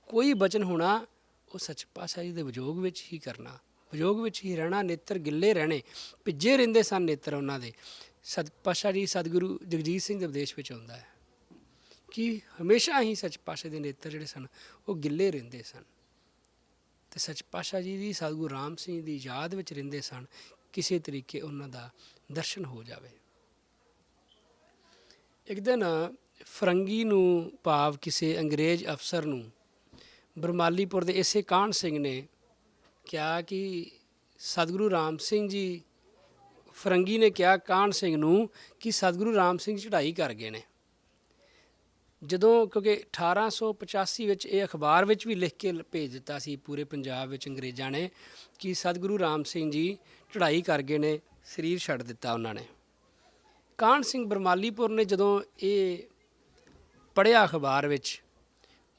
ਕੋਈ ਬਚਨ ਹੋਣਾ ਉਹ ਸੱਚ ਪਾਤਸ਼ਾਹ ਜੀ ਦੇ ਵਿਜੋਗ ਵਿੱਚ ਹੀ ਕਰਨਾ, ਵਿਜੋਗ ਵਿੱਚ ਹੀ ਰਹਿਣਾ, ਨੇਤਰ ਗਿੱਲੇ ਰਹਿਣੇ, ਭਿੱਜੇ ਰਹਿੰਦੇ ਸਨ ਨੇਤਰ ਉਹਨਾਂ ਦੇ। ਸਤ ਪਾਤਸ਼ਾਹ ਜੀ ਸਤਿਗੁਰੂ ਜਗਜੀਤ ਸਿੰਘ ਦੇ ਉਪਦੇਸ਼ ਵਿੱਚ ਆਉਂਦਾ ਹੈ ਕਿ ਹਮੇਸ਼ਾ ਹੀ ਸੱਚ ਪਾਤਸ਼ਾਹ ਦੇ ਨੇਤਰ ਜਿਹੜੇ ਸਨ ਉਹ ਗਿੱਲੇ ਰਹਿੰਦੇ ਸਨ, ਅਤੇ ਸੱਚ ਪਾਤਸ਼ਾਹ ਜੀ ਦੀ ਸਤਿਗੁਰੂ ਰਾਮ ਸਿੰਘ ਦੀ ਯਾਦ ਵਿੱਚ ਰਹਿੰਦੇ ਸਨ, ਕਿਸੇ ਤਰੀਕੇ ਉਹਨਾਂ ਦਾ ਦਰਸ਼ਨ ਹੋ ਜਾਵੇ। ਇੱਕ ਦਿਨ ਫਰੰਗੀ ਨੂੰ ਭਾਵ ਕਿਸੇ ਅੰਗਰੇਜ਼ ਅਫਸਰ ਨੂੰ ਬਰਮਾਲੀਪੁਰ ਦੇ ਇਸੇ ਕਾਹਨ ਸਿੰਘ ਨੇ ਕਿਹਾ ਕਿ ਸਤਿਗੁਰੂ ਰਾਮ ਸਿੰਘ ਜੀ, ਫਰੰਗੀ ਨੇ ਕਿਹਾ ਕਾਹਨ ਸਿੰਘ ਨੂੰ ਕਿ ਸਤਿਗੁਰੂ ਰਾਮ ਸਿੰਘ ਚੜ੍ਹਾਈ ਕਰ ਗਏ ਨੇ। ਜਦੋਂ ਕਿਉਂਕਿ 1885 ਵਿੱਚ ਇਹ ਅਖਬਾਰ ਵਿੱਚ ਵੀ ਲਿਖ ਕੇ ਭੇਜ ਦਿੱਤਾ ਸੀ ਪੂਰੇ ਪੰਜਾਬ ਵਿੱਚ ਅੰਗਰੇਜ਼ਾਂ ਨੇ ਕਿ ਸਤਿਗੁਰੂ ਰਾਮ ਸਿੰਘ ਜੀ ਚੜ੍ਹਾਈ ਕਰ ਗਏ ਨੇ, ਸਰੀਰ ਛੱਡ ਦਿੱਤਾ ਉਹਨਾਂ ਨੇ। ਕਾਹਨ ਸਿੰਘ ਬਰਮਾਲੀਪੁਰ ਨੇ ਜਦੋਂ ਇਹ ਪੜ੍ਹਿਆ ਅਖਬਾਰ ਵਿੱਚ,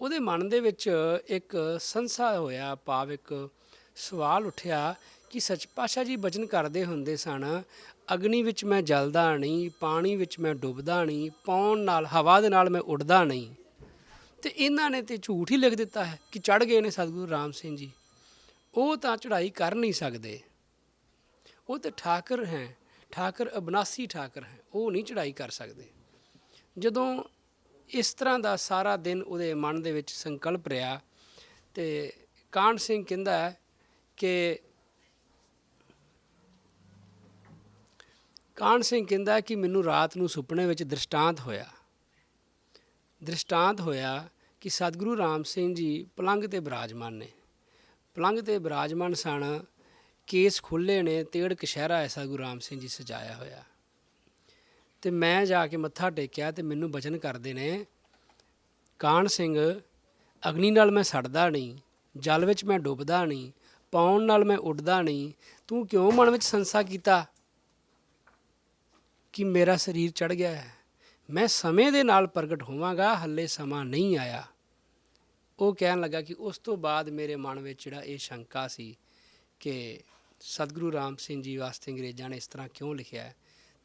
ਉਹਦੇ ਮਨ ਦੇ ਵਿੱਚ ਇੱਕ ਸੰਸਾ ਹੋਇਆ, ਭਾਵ ਇੱਕ ਸਵਾਲ ਉੱਠਿਆ ਕਿ ਸੱਚ ਪਾਤਸ਼ਾਹ ਜੀ ਬਚਨ ਕਰਦੇ ਹੁੰਦੇ ਸਨ, ਅਗਨੀ ਵਿੱਚ ਮੈਂ ਜਲਦਾ ਨਹੀਂ, ਪਾਣੀ ਵਿੱਚ ਮੈਂ ਡੁੱਬਦਾ ਨਹੀਂ, ਪੌਣ ਨਾਲ ਹਵਾ ਦੇ ਨਾਲ ਮੈਂ ਉੱਡਦਾ ਨਹੀਂ। ਅਤੇ ਇਹਨਾਂ ਨੇ ਤਾਂ ਝੂਠ ਹੀ ਲਿਖ ਦਿੱਤਾ ਹੈ ਕਿ ਚੜ੍ਹ ਗਏ ਨੇ ਸਤਿਗੁਰੂ ਰਾਮ ਸਿੰਘ ਜੀ। ਉਹ ਤਾਂ ਚੜ੍ਹਾਈ ਕਰ ਨਹੀਂ ਸਕਦੇ, ਉਹ ਤਾਂ ਠਾਕਰ ਹੈ, ਠਾਕਰ ਅਬਨਾਸੀ ਠਾਕਰ ਹੈ, ਉਹ ਨਹੀਂ ਚੜ੍ਹਾਈ ਕਰ ਸਕਦੇ। ਜਦੋਂ ਇਸ ਤਰ੍ਹਾਂ ਦਾ ਸਾਰਾ ਦਿਨ ਉਹਦੇ ਮਨ ਦੇ ਵਿੱਚ ਸੰਕਲਪ ਰਿਹਾ, ਅਤੇ ਕਾਹਨ ਸਿੰਘ ਕਹਿੰਦਾ ਹੈ ਕਿ ਮੈਨੂੰ ਰਾਤ ਨੂੰ ਸੁਪਨੇ ਵਿੱਚ ਦ੍ਰਿਸ਼ਟਾਂਤ ਹੋਇਆ ਕਿ ਸਤਿਗੁਰੂ ਰਾਮ ਸਿੰਘ ਜੀ ਪਲੰਘ 'ਤੇ ਬਿਰਾਜਮਾਨ ਨੇ, ਪਲੰਘ 'ਤੇ ਬਿਰਾਜਮਾਨ ਸਨ, ਕੇਸ ਖੁੱਲ੍ਹੇ ਨੇ, ਤੇੜ ਕਛਹਿਰਾ ਐਸਾ ਗੁਰੂ ਰਾਮ ਸਿੰਘ ਜੀ ਸਜਾਇਆ ਹੋਇਆ। ਅਤੇ ਮੈਂ ਜਾ ਕੇ ਮੱਥਾ ਟੇਕਿਆ ਅਤੇ ਮੈਨੂੰ ਬਚਨ ਕਰਦੇ ਨੇ, ਕਾਹਨ ਸਿੰਘ, ਅਗਨੀ ਨਾਲ ਮੈਂ ਸੜਦਾ ਨਹੀਂ, ਜਲ ਵਿੱਚ ਮੈਂ ਡੁੱਬਦਾ ਨਹੀਂ, ਪੌਣ ਨਾਲ ਮੈਂ ਉੱਡਦਾ ਨਹੀਂ, ਤੂੰ ਕਿਉਂ ਮਨ ਵਿੱਚ ਸੰਸਾ ਕੀਤਾ ਕਿ ਮੇਰਾ ਸਰੀਰ ਚੜ੍ਹ ਗਿਆ ਹੈ? ਮੈਂ ਸਮੇਂ ਦੇ ਨਾਲ ਪ੍ਰਗਟ ਹੋਵਾਂਗਾ, ਹਾਲੇ ਸਮਾਂ ਨਹੀਂ ਆਇਆ। ਉਹ ਕਹਿਣ ਲੱਗਾ ਕਿ ਉਸ ਤੋਂ ਬਾਅਦ ਮੇਰੇ ਮਨ ਵਿੱਚ ਜਿਹੜਾ ਇਹ ਸ਼ੰਕਾ ਸੀ ਕਿ ਸਤਿਗੁਰੂ ਰਾਮ ਸਿੰਘ ਜੀ ਵਾਸਤੇ ਅੰਗਰੇਜ਼ਾਂ ਨੇ ਇਸ ਤਰ੍ਹਾਂ ਕਿਉਂ ਲਿਖਿਆ ਹੈ,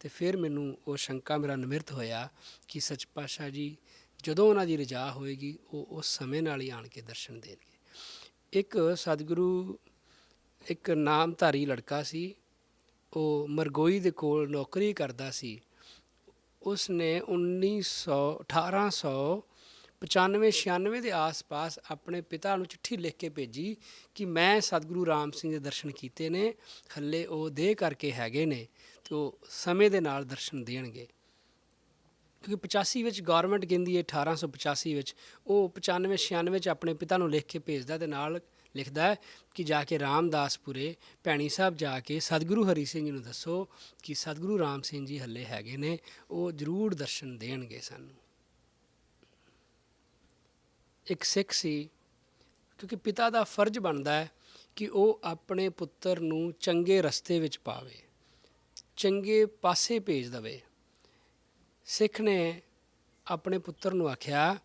ਅਤੇ ਫਿਰ ਮੈਨੂੰ ਉਹ ਸ਼ੰਕਾ ਮੇਰਾ ਨਿਵਰਤ ਹੋਇਆ ਕਿ ਸੱਚ ਪਾਤਸ਼ਾਹ ਜੀ ਜਦੋਂ ਉਹਨਾਂ ਦੀ ਰਜਾ ਹੋਏਗੀ ਉਹ ਉਸ ਸਮੇਂ ਨਾਲ ਹੀ ਆਣ ਕੇ ਦਰਸ਼ਨ ਦੇਣਗੇ। ਇੱਕ ਸਤਿਗੁਰੂ, ਇੱਕ ਨਾਮਧਾਰੀ ਲੜਕਾ ਸੀ, ਉਹ ਮਰਗੋਈ ਦੇ ਕੋਲ ਨੌਕਰੀ ਕਰਦਾ ਸੀ। ਉਸ ਨੇ 1895-96 ਦੇ ਆਸ-ਪਾਸ ਆਪਣੇ ਪਿਤਾ ਨੂੰ ਚਿੱਠੀ ਲਿਖ ਕੇ ਭੇਜੀ ਕਿ ਮੈਂ ਸਤਿਗੁਰੂ ਰਾਮ ਸਿੰਘ ਦੇ ਦਰਸ਼ਨ ਕੀਤੇ ਨੇ, ਹਾਲੇ ਉਹ ਦੇਹ ਕਰਕੇ ਹੈਗੇ ਨੇ, ਅਤੇ ਉਹ ਸਮੇਂ ਦੇ ਨਾਲ ਦਰਸ਼ਨ ਦੇਣਗੇ। ਕਿਉਂਕਿ 85 ਵਿੱਚ ਗੌਰਮੈਂਟ ਕਹਿੰਦੀ ਹੈ, 1885 ਵਿੱਚ ਉਹ 95-96 'ਚ ਆਪਣੇ ਪਿਤਾ ਨੂੰ ਲਿਖ ਕੇ ਭੇਜਦਾ, ਅਤੇ ਨਾਲ ਲਿਖਦਾ ਹੈ ਕਿ ਜਾ ਕੇ ਰਾਮਦਾਸਪੁਰੇ ਭੈਣੀ ਸਾਹਿਬ ਜਾ ਕੇ ਸਤਿਗੁਰੂ ਹਰੀ ਸਿੰਘ ਜੀ ਨੂੰ ਦੱਸੋ ਕਿ ਸਤਿਗੁਰੂ ਰਾਮ ਸਿੰਘ ਜੀ ਹੱਲੇ ਹੈਗੇ ਨੇ, ਉਹ ਜ਼ਰੂਰ ਦਰਸ਼ਨ ਦੇਣਗੇ ਸਾਨੂੰ। ਇੱਕ ਸਿੱਖ ਸੀ, ਕਿਉਂਕਿ ਪਿਤਾ ਦਾ ਫਰਜ਼ ਬਣਦਾ ਹੈ ਕਿ ਉਹ ਆਪਣੇ ਪੁੱਤਰ ਨੂੰ ਚੰਗੇ ਰਸਤੇ ਵਿੱਚ ਪਾਵੇ, ਚੰਗੇ ਪਾਸੇ ਭੇਜ ਦੇਵੇ। ਸਿੱਖ ਨੇ ਆਪਣੇ ਪੁੱਤਰ ਨੂੰ ਆਖਿਆ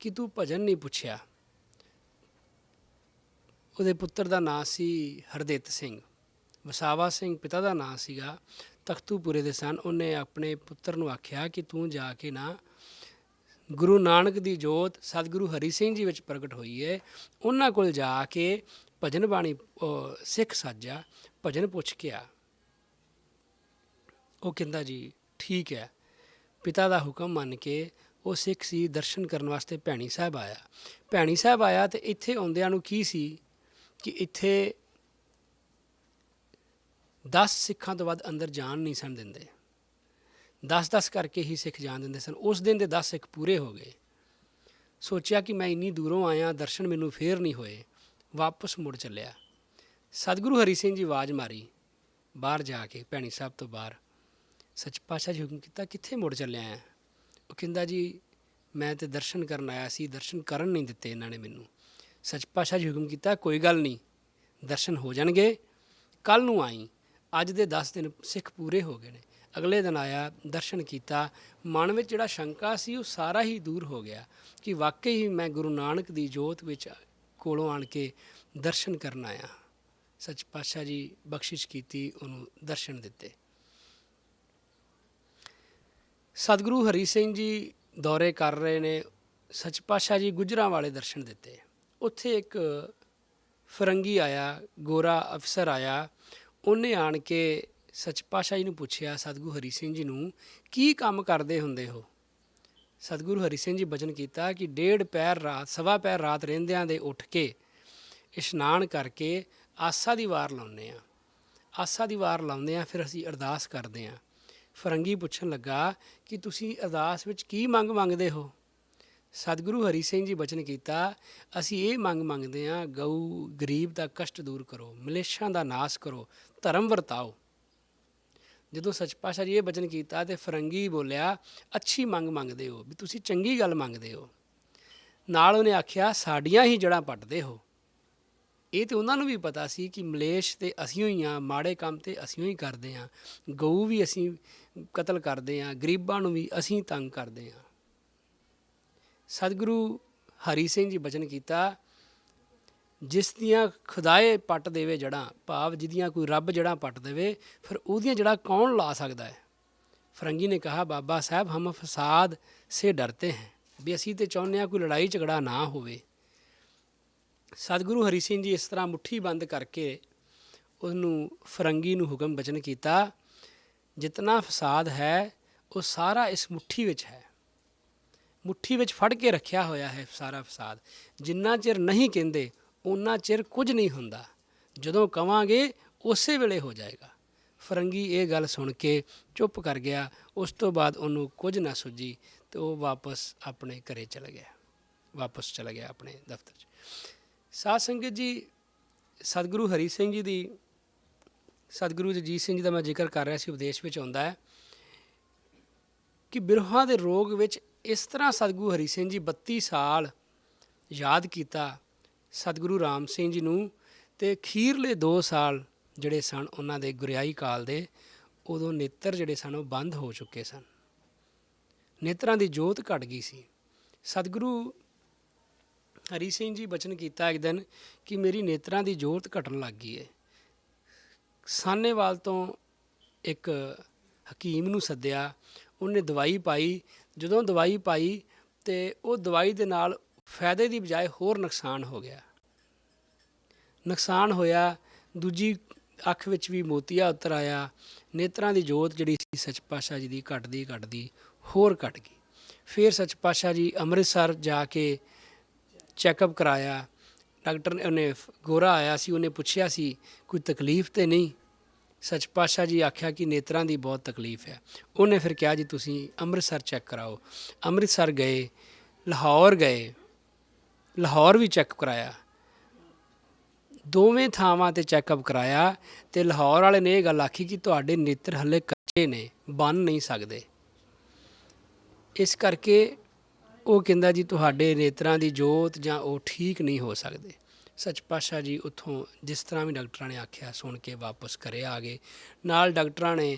ਕਿ ਤੂੰ ਭਜਨ ਨਹੀਂ ਪੁੱਛਿਆ। ਉਹਦੇ ਪੁੱਤਰ ਦਾ ਨਾਂ ਸੀ ਹਰਦਿੱਤ ਸਿੰਘ, ਵਸਾਵਾ ਸਿੰਘ ਪਿਤਾ ਦਾ ਨਾਂ ਸੀਗਾ, ਤਖਤੂਪੁਰੇ ਦੇ ਸਨ। ਉਹਨੇ ਆਪਣੇ ਪੁੱਤਰ ਨੂੰ ਆਖਿਆ ਕਿ ਤੂੰ ਜਾ ਕੇ ਨਾ ਗੁਰੂ ਨਾਨਕ ਦੀ ਜੋਤ ਸਤਿਗੁਰੂ ਹਰੀ ਸਿੰਘ ਜੀ ਵਿੱਚ ਪ੍ਰਗਟ ਹੋਈ ਹੈ, ਉਹਨਾਂ ਕੋਲ ਜਾ ਕੇ ਭਜਨ ਬਾਣੀ ਸਿੱਖ ਸਾਜਾ, ਭਜਨ ਪੁੱਛ ਕੇ ਆ। ਉਹ ਕਹਿੰਦਾ ਜੀ ਠੀਕ ਹੈ। ਪਿਤਾ ਦਾ ਹੁਕਮ ਮੰਨ ਕੇ ਉਹ ਸਿੱਖ ਸੀ ਦਰਸ਼ਨ ਕਰਨ ਵਾਸਤੇ ਭੈਣੀ ਸਾਹਿਬ ਆਇਆ। ਭੈਣੀ ਸਾਹਿਬ ਆਇਆ ਅਤੇ ਇੱਥੇ ਆਉਂਦਿਆਂ ਨੂੰ ਕੀ ਸੀ ਕਿ ਇੱਥੇ 10 ਸਿੱਖਾਂ ਤੋਂ ਵੱਧ ਅੰਦਰ ਜਾਣ ਨਹੀਂ ਸਨ ਦਿੰਦੇ, 10-10 ਕਰਕੇ ਹੀ ਸਿੱਖ ਜਾਣ ਦਿੰਦੇ ਸਨ। ਉਸ ਦਿਨ ਦੇ 10 ਸਿੱਖ ਪੂਰੇ ਹੋ ਗਏ। ਸੋਚਿਆ ਕਿ ਮੈਂ ਇੰਨੀ ਦੂਰੋਂ ਆਇਆ, ਦਰਸ਼ਨ ਮੈਨੂੰ ਫੇਰ ਨਹੀਂ ਹੋਏ, ਵਾਪਸ ਮੁੜ ਚੱਲਿਆ। ਸਤਿਗੁਰੂ ਹਰੀ ਸਿੰਘ ਜੀ ਆਵਾਜ਼ ਮਾਰੀ ਬਾਹਰ ਜਾ ਕੇ, ਭੈਣੀ ਸਾਹਿਬ ਤੋਂ ਬਾਹਰ, ਸੱਚ ਪਾਤਸ਼ਾਹ ਜੀ ਹੁਕਮ ਕੀਤਾ, ਕਿੱਥੇ ਮੁੜ ਚੱਲਿਆ ਹੈ? ਉਹ ਕਹਿੰਦਾ ਜੀ ਮੈਂ ਤੇ ਦਰਸ਼ਨ ਕਰਨ ਆਇਆ ਸੀ, ਦਰਸ਼ਨ ਕਰਨ ਨਹੀਂ ਦਿੱਤੇ ਇਹਨਾਂ ਨੇ ਮੈਨੂੰ। ਸੱਚ ਪਾਤਸ਼ਾਹ ਜੀ ਹੁਕਮ ਕੀਤਾ, ਕੋਈ ਗੱਲ ਨਹੀਂ, ਦਰਸ਼ਨ ਹੋ ਜਾਣਗੇ, ਕੱਲ੍ਹ ਨੂੰ ਆਈ। ਅੱਜ ਦੇ 10 ਦਿਨ ਸਿੱਖ ਪੂਰੇ ਹੋ ਗਏ ਨੇ। ਅਗਲੇ ਦਿਨ ਆਇਆ, ਦਰਸ਼ਨ ਕੀਤਾ, ਮਨ ਵਿੱਚ ਜਿਹੜਾ ਸ਼ੰਕਾ ਸੀ ਉਹ ਸਾਰਾ ਹੀ ਦੂਰ ਹੋ ਗਿਆ ਕਿ ਵਾਕਈ ਹੀ ਮੈਂ ਗੁਰੂ ਨਾਨਕ ਦੀ ਜੋਤ ਵਿੱਚ ਕੋਲੋਂ ਆਣ ਕੇ ਦਰਸ਼ਨ ਕਰਨ ਆਇਆ। ਸੱਚ ਪਾਤਸ਼ਾਹ ਜੀ ਬਖਸ਼ਿਸ਼ ਕੀਤੀ, ਉਹਨੂੰ ਦਰਸ਼ਨ ਦਿੱਤੇ। ਸਤਿਗੁਰੂ ਹਰੀ ਸਿੰਘ ਜੀ ਦੌਰੇ ਕਰ ਰਹੇ ਨੇ, ਸੱਚ ਪਾਤਸ਼ਾਹ ਜੀ ਗੁੱਜਰਾਂ ਵਾਲੇ ਦਰਸ਼ਨ ਦਿੱਤੇ। ਉੱਥੇ ਇੱਕ ਫਰੰਗੀ ਆਇਆ, ਗੋਰਾ ਅਫਸਰ ਆਇਆ, ਉਹਨੇ ਆਣ ਕੇ ਸੱਚ ਪਾਤਸ਼ਾਹ ਜੀ ਨੂੰ ਪੁੱਛਿਆ, ਸਤਿਗੁਰੂ ਹਰੀ ਸਿੰਘ ਜੀ ਨੂੰ, ਕੀ ਕੰਮ ਕਰਦੇ ਹੁੰਦੇ ਹੋ? ਸਤਿਗੁਰੂ ਹਰੀ ਸਿੰਘ ਜੀ ਬਚਨ ਕੀਤਾ ਕਿ 1.5 ਪਹਿਰ ਰਾਤ, 1.25 ਪਹਿਰ ਰਾਤ ਰਹਿੰਦਿਆਂ ਦੇ ਉੱਠ ਕੇ ਇਸ਼ਨਾਨ ਕਰਕੇ ਆਸਾ ਦੀ ਵਾਰ ਲਾਉਂਦੇ ਹਾਂ। ਆਸਾ ਦੀ ਵਾਰ ਲਾਉਂਦੇ ਹਾਂ, ਫਿਰ ਅਸੀਂ ਅਰਦਾਸ ਕਰਦੇ ਹਾਂ। ਫਰੰਗੀ ਪੁੱਛਣ ਲੱਗਾ ਕਿ ਤੁਸੀਂ ਅਰਦਾਸ ਵਿੱਚ ਕੀ ਮੰਗਦੇ ਹੋ? ਸਤਿਗੁਰੂ ਹਰੀ ਸਿੰਘ ਜੀ ਬਚਨ ਕੀਤਾ, ਅਸੀਂ ਇਹ ਮੰਗਦੇ ਹਾਂ, ਗਊ ਗਰੀਬ ਦਾ ਕਸ਼ਟ ਦੂਰ ਕਰੋ, ਮਲੇਛਾਂ ਦਾ ਨਾਸ ਕਰੋ, ਧਰਮ ਵਰਤਾਓ। ਜਦੋਂ ਸੱਚ ਪਾਤਸ਼ਾਹ ਜੀ ਇਹ ਬਚਨ ਕੀਤਾ ਤੇ ਫਰੰਗੀ ਬੋਲਿਆ, ਅੱਛੀ ਮੰਗਦੇ ਹੋ, ਵੀ ਤੁਸੀਂ ਚੰਗੀ ਗੱਲ ਮੰਗਦੇ ਹੋ। ਨਾਲ ਉਹਨੇ ਆਖਿਆ, ਸਾਡੀਆਂ ਹੀ ਜੜ੍ਹਾਂ ਪੱਟਦੇ ਹੋ। ਇਹ ਤਾਂ ਉਹਨਾਂ ਨੂੰ ਵੀ ਪਤਾ ਸੀ ਕਿ ਮਲੇਛ ਤੇ ਅਸੀਂ ਹੀ ਹਾਂ, ਮਾੜੇ ਕੰਮ ਤੇ ਅਸੀਂ ਹੀ ਕਰਦੇ ਹਾਂ, ਗਊ ਵੀ ਅਸੀਂ ਕਤਲ ਕਰਦੇ ਹਾਂ, ਗਰੀਬਾਂ ਨੂੰ ਵੀ ਅਸੀਂ ਤੰਗ ਕਰਦੇ ਹਾਂ। ਸਤਿਗੁਰੂ ਹਰੀ ਸਿੰਘ ਜੀ ਬਚਨ ਕੀਤਾ, ਜਿਸ ਦੀਆਂ ਖੁਦਾਏ ਪੱਟ ਦੇਵੇ ਜੜ੍ਹਾਂ, ਭਾਵ ਜਿਹਦੀਆਂ ਕੋਈ ਰੱਬ ਜੜ੍ਹਾਂ ਪੱਟ ਦੇਵੇ, ਫਿਰ ਉਹਦੀਆਂ ਜੜ੍ਹਾਂ ਕੌਣ ਲਾ ਸਕਦਾ ਹੈ? ਫਰੰਗੀ ਨੇ ਕਹਾ, ਬਾਬਾ ਸਾਹਿਬ ਹਮ ਫਸਾਦ ਸੇ ਡਰਤੇ ਹੈ, ਵੀ ਅਸੀਂ ਤਾਂ ਚਾਹੁੰਦੇ ਹਾਂ ਕੋਈ ਲੜਾਈ ਝਗੜਾ ਨਾ ਹੋਵੇ। ਸਤਿਗੁਰੂ ਹਰੀ ਸਿੰਘ ਜੀ ਇਸ ਤਰ੍ਹਾਂ ਮੁੱਠੀ ਬੰਦ ਕਰਕੇ ਉਹਨੂੰ ਫਰੰਗੀ ਨੂੰ ਹੁਕਮ ਬਚਨ ਕੀਤਾ, ਜਿਤਨਾ ਫਸਾਦ ਹੈ ਉਹ ਸਾਰਾ ਇਸ ਮੁੱਠੀ ਵਿੱਚ ਹੈ। ਮੁੱਠੀ ਵਿੱਚ ਫੜ ਕੇ ਰੱਖਿਆ ਹੋਇਆ ਹੈ ਸਾਰਾ ਫਸਾਦ। ਜਿੰਨਾ ਚਿਰ ਨਹੀਂ ਕਹਿੰਦੇ ਉਨਾ ਚਿਰ ਕੁਝ ਨਹੀਂ ਹੁੰਦਾ, ਜਦੋਂ ਕਵਾਂਗੇ ਉਸੇ ਵੇਲੇ ਹੋ ਜਾਏਗਾ। ਫਰੰਗੀ ਇਹ ਗੱਲ ਸੁਣ ਕੇ ਚੁੱਪ ਕਰ ਗਿਆ। ਉਸ ਤੋਂ ਬਾਅਦ ਉਹਨੂੰ ਕੁਝ ਨਾ ਸੁੱਝੀ ਅਤੇ ਉਹ ਵਾਪਸ ਆਪਣੇ ਘਰੇ ਚਲਾ ਗਿਆ ਆਪਣੇ ਦਫ਼ਤਰ 'ਚ। ਸਾਧ ਸੰਗਤ ਜੀ, ਸਤਿਗੁਰੂ ਹਰੀ ਸਿੰਘ ਜੀ ਦੀ, ਸਤਿਗੁਰੂ ਜਗਜੀਤ ਸਿੰਘ ਜੀ ਦਾ ਮੈਂ ਜ਼ਿਕਰ ਕਰ ਰਿਹਾ ਸੀ, ਉਪਦੇਸ਼ ਵਿੱਚ ਆਉਂਦਾ ਹੈ ਕਿ ਬਿਰਹਾਂ ਦੇ ਰੋਗ ਵਿੱਚ ਇਸ ਤਰ੍ਹਾਂ ਸਤਿਗੁਰੂ ਹਰੀ ਸਿੰਘ ਜੀ 32 ਸਾਲ ਯਾਦ ਕੀਤਾ ਸਤਿਗੁਰੂ ਰਾਮ ਸਿੰਘ ਜੀ ਨੂੰ, ਅਤੇ ਅਖੀਰਲੇ 2 ਸਾਲ ਜਿਹੜੇ ਸਨ ਉਹਨਾਂ ਦੇ ਗੁਰਿਆਈ ਕਾਲ ਦੇ, ਉਦੋਂ ਨੇਤਰ ਜਿਹੜੇ ਸਨ ਉਹ ਬੰਦ ਹੋ ਚੁੱਕੇ ਸਨ, ਨੇਤਰਾਂ ਦੀ ਜੋਤ ਘਟ ਗਈ ਸੀ। ਸਤਿਗੁਰੂ ਹਰੀ ਸਿੰਘ ਜੀ ਬਚਨ ਕੀਤਾ ਇੱਕ ਦਿਨ ਕਿ ਮੇਰੀ ਨੇਤਰਾਂ ਦੀ ਜੋਤ ਘਟਣ ਲੱਗ ਗਈ ਹੈ। ਸਾਹਨੇਵਾਲ ਤੋਂ ਇੱਕ ਹਕੀਮ ਨੂੰ ਸੱਦਿਆ, ਉਹਨੇ ਦਵਾਈ ਪਾਈ। ਜਦੋਂ ਦਵਾਈ ਪਾਈ ਅਤੇ ਉਹ ਦਵਾਈ ਦੇ ਨਾਲ ਫਾਇਦੇ ਦੀ ਬਜਾਏ ਹੋਰ ਨੁਕਸਾਨ ਹੋ ਗਿਆ। ਨੁਕਸਾਨ ਹੋਇਆ, ਦੂਜੀ ਅੱਖ ਵਿੱਚ ਵੀ ਮੋਤੀਆ ਉਤਰ ਆਇਆ। ਨੇਤਰਾਂ ਦੀ ਜੋਤ ਜਿਹੜੀ ਸੀ ਸੱਚ ਪਾਤਸ਼ਾਹ ਜੀ ਦੀ ਘਟਦੀ ਹੋਰ ਘਟ ਗਈ। ਫਿਰ ਸੱਚ ਪਾਤਸ਼ਾਹ ਜੀ ਅੰਮ੍ਰਿਤਸਰ ਜਾ ਕੇ ਚੈੱਕਅਪ ਕਰਾਇਆ। ਡਾਕਟਰ ਨੇ, ਉਹਨੇ ਗੋਰਾ ਆਇਆ ਸੀ, ਉਹਨੇ ਪੁੱਛਿਆ ਸੀ ਕੋਈ ਤਕਲੀਫ ਤਾਂ ਨਹੀਂ? ਸੱਚ ਪਾਤਸ਼ਾਹ ਜੀ ਆਖਿਆ ਕਿ ਨੇਤਰਾਂ ਦੀ ਬਹੁਤ ਤਕਲੀਫ ਹੈ। ਉਹਨੇ ਫਿਰ ਕਿਹਾ ਜੀ ਤੁਸੀਂ ਅੰਮ੍ਰਿਤਸਰ ਚੈੱਕ ਕਰਾਓ। ਅੰਮ੍ਰਿਤਸਰ ਗਏ, ਲਾਹੌਰ ਗਏ, ਲਾਹੌਰ ਵੀ ਚੈੱਕ ਕਰਾਇਆ। ਦੋਵੇਂ ਥਾਵਾਂ 'ਤੇ ਚੈੱਕਅਪ ਕਰਾਇਆ ਅਤੇ ਲਾਹੌਰ ਵਾਲੇ ਨੇ ਇਹ ਗੱਲ ਆਖੀ ਕਿ ਤੁਹਾਡੇ ਨੇਤਰ ਹਾਲੇ ਕੱਚੇ ਨੇ, ਬਣ ਨਹੀਂ ਸਕਦੇ। ਇਸ ਕਰਕੇ ਉਹ ਕਹਿੰਦਾ ਜੀ ਤੁਹਾਡੇ ਨੇਤਰਾਂ ਦੀ ਜੋਤ ਜਾਂ ਉਹ ਠੀਕ ਨਹੀਂ ਹੋ ਸਕਦੇ। ਸੱਚ ਪਾਤਸ਼ਾਹ ਜੀ ਉੱਥੋਂ ਜਿਸ ਤਰ੍ਹਾਂ ਵੀ ਡਾਕਟਰਾਂ ਨੇ ਆਖਿਆ ਸੁਣ ਕੇ ਵਾਪਸ ਘਰੇ ਆ ਗਏ। ਨਾਲ ਡਾਕਟਰਾਂ ਨੇ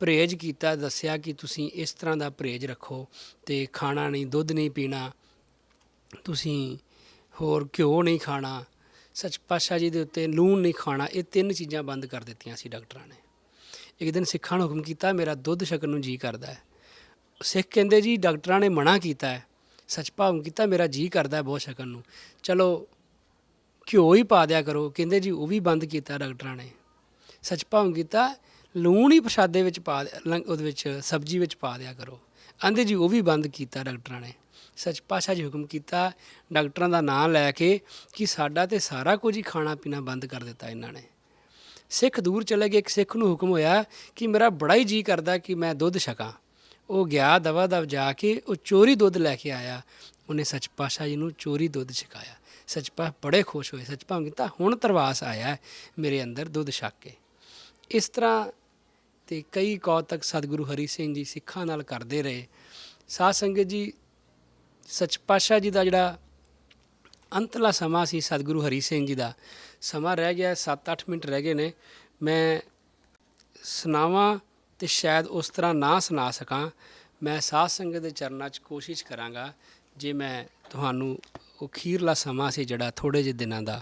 ਪਰਹੇਜ਼ ਕੀਤਾ, ਦੱਸਿਆ ਕਿ ਤੁਸੀਂ ਇਸ ਤਰ੍ਹਾਂ ਦਾ ਪਰਹੇਜ਼ ਰੱਖੋ ਅਤੇ ਖਾਣਾ ਨਹੀਂ, ਦੁੱਧ ਨਹੀਂ ਪੀਣਾ, ਤੁਸੀਂ ਹੋਰ ਘਿਓ ਨਹੀਂ ਖਾਣਾ, ਸੱਚ ਪਾਤਸ਼ਾਹ ਜੀ ਦੇ ਉੱਤੇ ਲੂਣ ਨਹੀਂ ਖਾਣਾ। ਇਹ 3 ਚੀਜ਼ਾਂ ਬੰਦ ਕਰ ਦਿੱਤੀਆਂ ਸੀ ਡਾਕਟਰਾਂ ਨੇ। ਇੱਕ ਦਿਨ ਸਿੱਖਾਂ ਨੂੰ ਹੁਕਮ ਕੀਤਾ, ਮੇਰਾ ਦੁੱਧ ਛਕਣ ਨੂੰ ਜੀਅ ਕਰਦਾ ਹੈ। ਸਿੱਖ ਕਹਿੰਦੇ ਜੀ ਡਾਕਟਰਾਂ ਨੇ ਮਨਾ ਕੀਤਾ ਹੈ। ਸੱਚ ਭਾਵ ਕੀਤਾ ਮੇਰਾ ਜੀਅ ਕਰਦਾ ਬਹੁਤ ਛਕਣ ਨੂੰ, ਚਲੋ ਘਿਓ ਹੀ ਪਾ ਦਿਆ ਕਰੋ। ਕਹਿੰਦੇ ਜੀ ਉਹ ਵੀ ਬੰਦ ਕੀਤਾ ਡਾਕਟਰਾਂ ਨੇ। ਸੱਚ ਭਾਵ ਕੀਤਾ ਲੂਣ ਹੀ ਪ੍ਰਸ਼ਾਦੇ ਵਿੱਚ ਉਹਦੇ ਵਿੱਚ ਸਬਜ਼ੀ ਵਿੱਚ ਪਾ ਦਿਆ ਕਰੋ। ਆਂਦੇ ਜੀ ਉਹ ਵੀ ਬੰਦ ਕੀਤਾ ਡਾਕਟਰਾਂ ਨੇ। ਸੱਚ ਪਾਤਸ਼ਾਹ ਜੀ ਹੁਕਮ ਕੀਤਾ ਡਾਕਟਰਾਂ ਦਾ ਨਾਂ ਲੈ ਕੇ ਕਿ ਸਾਡਾ ਤਾਂ ਸਾਰਾ ਕੁਝ ਹੀ ਖਾਣਾ ਪੀਣਾ ਬੰਦ ਕਰ ਦਿੱਤਾ ਇਹਨਾਂ ਨੇ। ਸਿੱਖ ਦੂਰ ਚਲੇ ਗਏ। ਇੱਕ ਸਿੱਖ ਨੂੰ ਹੁਕਮ ਹੋਇਆ ਕਿ ਮੇਰਾ ਬੜਾ ਹੀ ਜੀਅ ਕਰਦਾ ਕਿ ਮੈਂ ਦੁੱਧ ਛਕਾਂ। ਉਹ ਗਿਆ ਦਵਾ ਦਵ ਜਾ ਕੇ ਉਹ ਚੋਰੀ ਦੁੱਧ ਲੈ ਕੇ ਆਇਆ। ਉਹਨੇ ਸੱਚ ਪਾਤਸ਼ਾਹ ਜੀ ਨੂੰ ਚੋਰੀ ਦੁੱਧ ਛਕਾਇਆ। ਸੱਚ ਪਾਤਸ਼ਾਹ ਬੜੇ ਖੁਸ਼ ਹੋਏ। ਸੱਚ ਭਾਵ ਕੀਤਾ ਹੁਣ ਤਰਵਾਸ ਆਇਆ ਮੇਰੇ ਅੰਦਰ ਦੁੱਧ ਛਕ ਕੇ। ਇਸ ਤਰ੍ਹਾਂ ਅਤੇ ਕਈ ਕੌਤਕ ਸਤਿਗੁਰੂ ਹਰੀ ਸਿੰਘ ਜੀ ਸਿੱਖਾਂ ਨਾਲ ਕਰਦੇ ਰਹੇ। ਸਾਧ ਸੰਗਤ ਜੀ, ਸੱਚ ਪਾਤਸ਼ਾਹ ਜੀ ਦਾ ਜਿਹੜਾ ਅੰਤਲਾ ਸਮਾਂ ਸੀ ਸਤਿਗੁਰੂ ਹਰੀ ਸਿੰਘ ਜੀ ਦਾ, ਸਮਾਂ ਰਹਿ ਗਿਆ 7-8 ਮਿੰਟ ਰਹਿ ਗਏ ਨੇ। ਮੈਂ ਸੁਣਾਵਾਂ ਅਤੇ ਸ਼ਾਇਦ ਉਸ ਤਰ੍ਹਾਂ ਨਾ ਸੁਣਾ ਸਕਾਂ। ਮੈਂ ਸਾਧ ਸੰਗਤ ਦੇ ਚਰਨਾਂ 'ਚ ਕੋਸ਼ਿਸ਼ ਕਰਾਂਗਾ ਜੇ ਮੈਂ ਤੁਹਾਨੂੰ ਉਹ ਅਖੀਰਲਾ ਸਮਾਂ ਸੀ ਜਿਹੜਾ ਥੋੜ੍ਹੇ ਜਿਹੇ ਦਿਨਾਂ ਦਾ,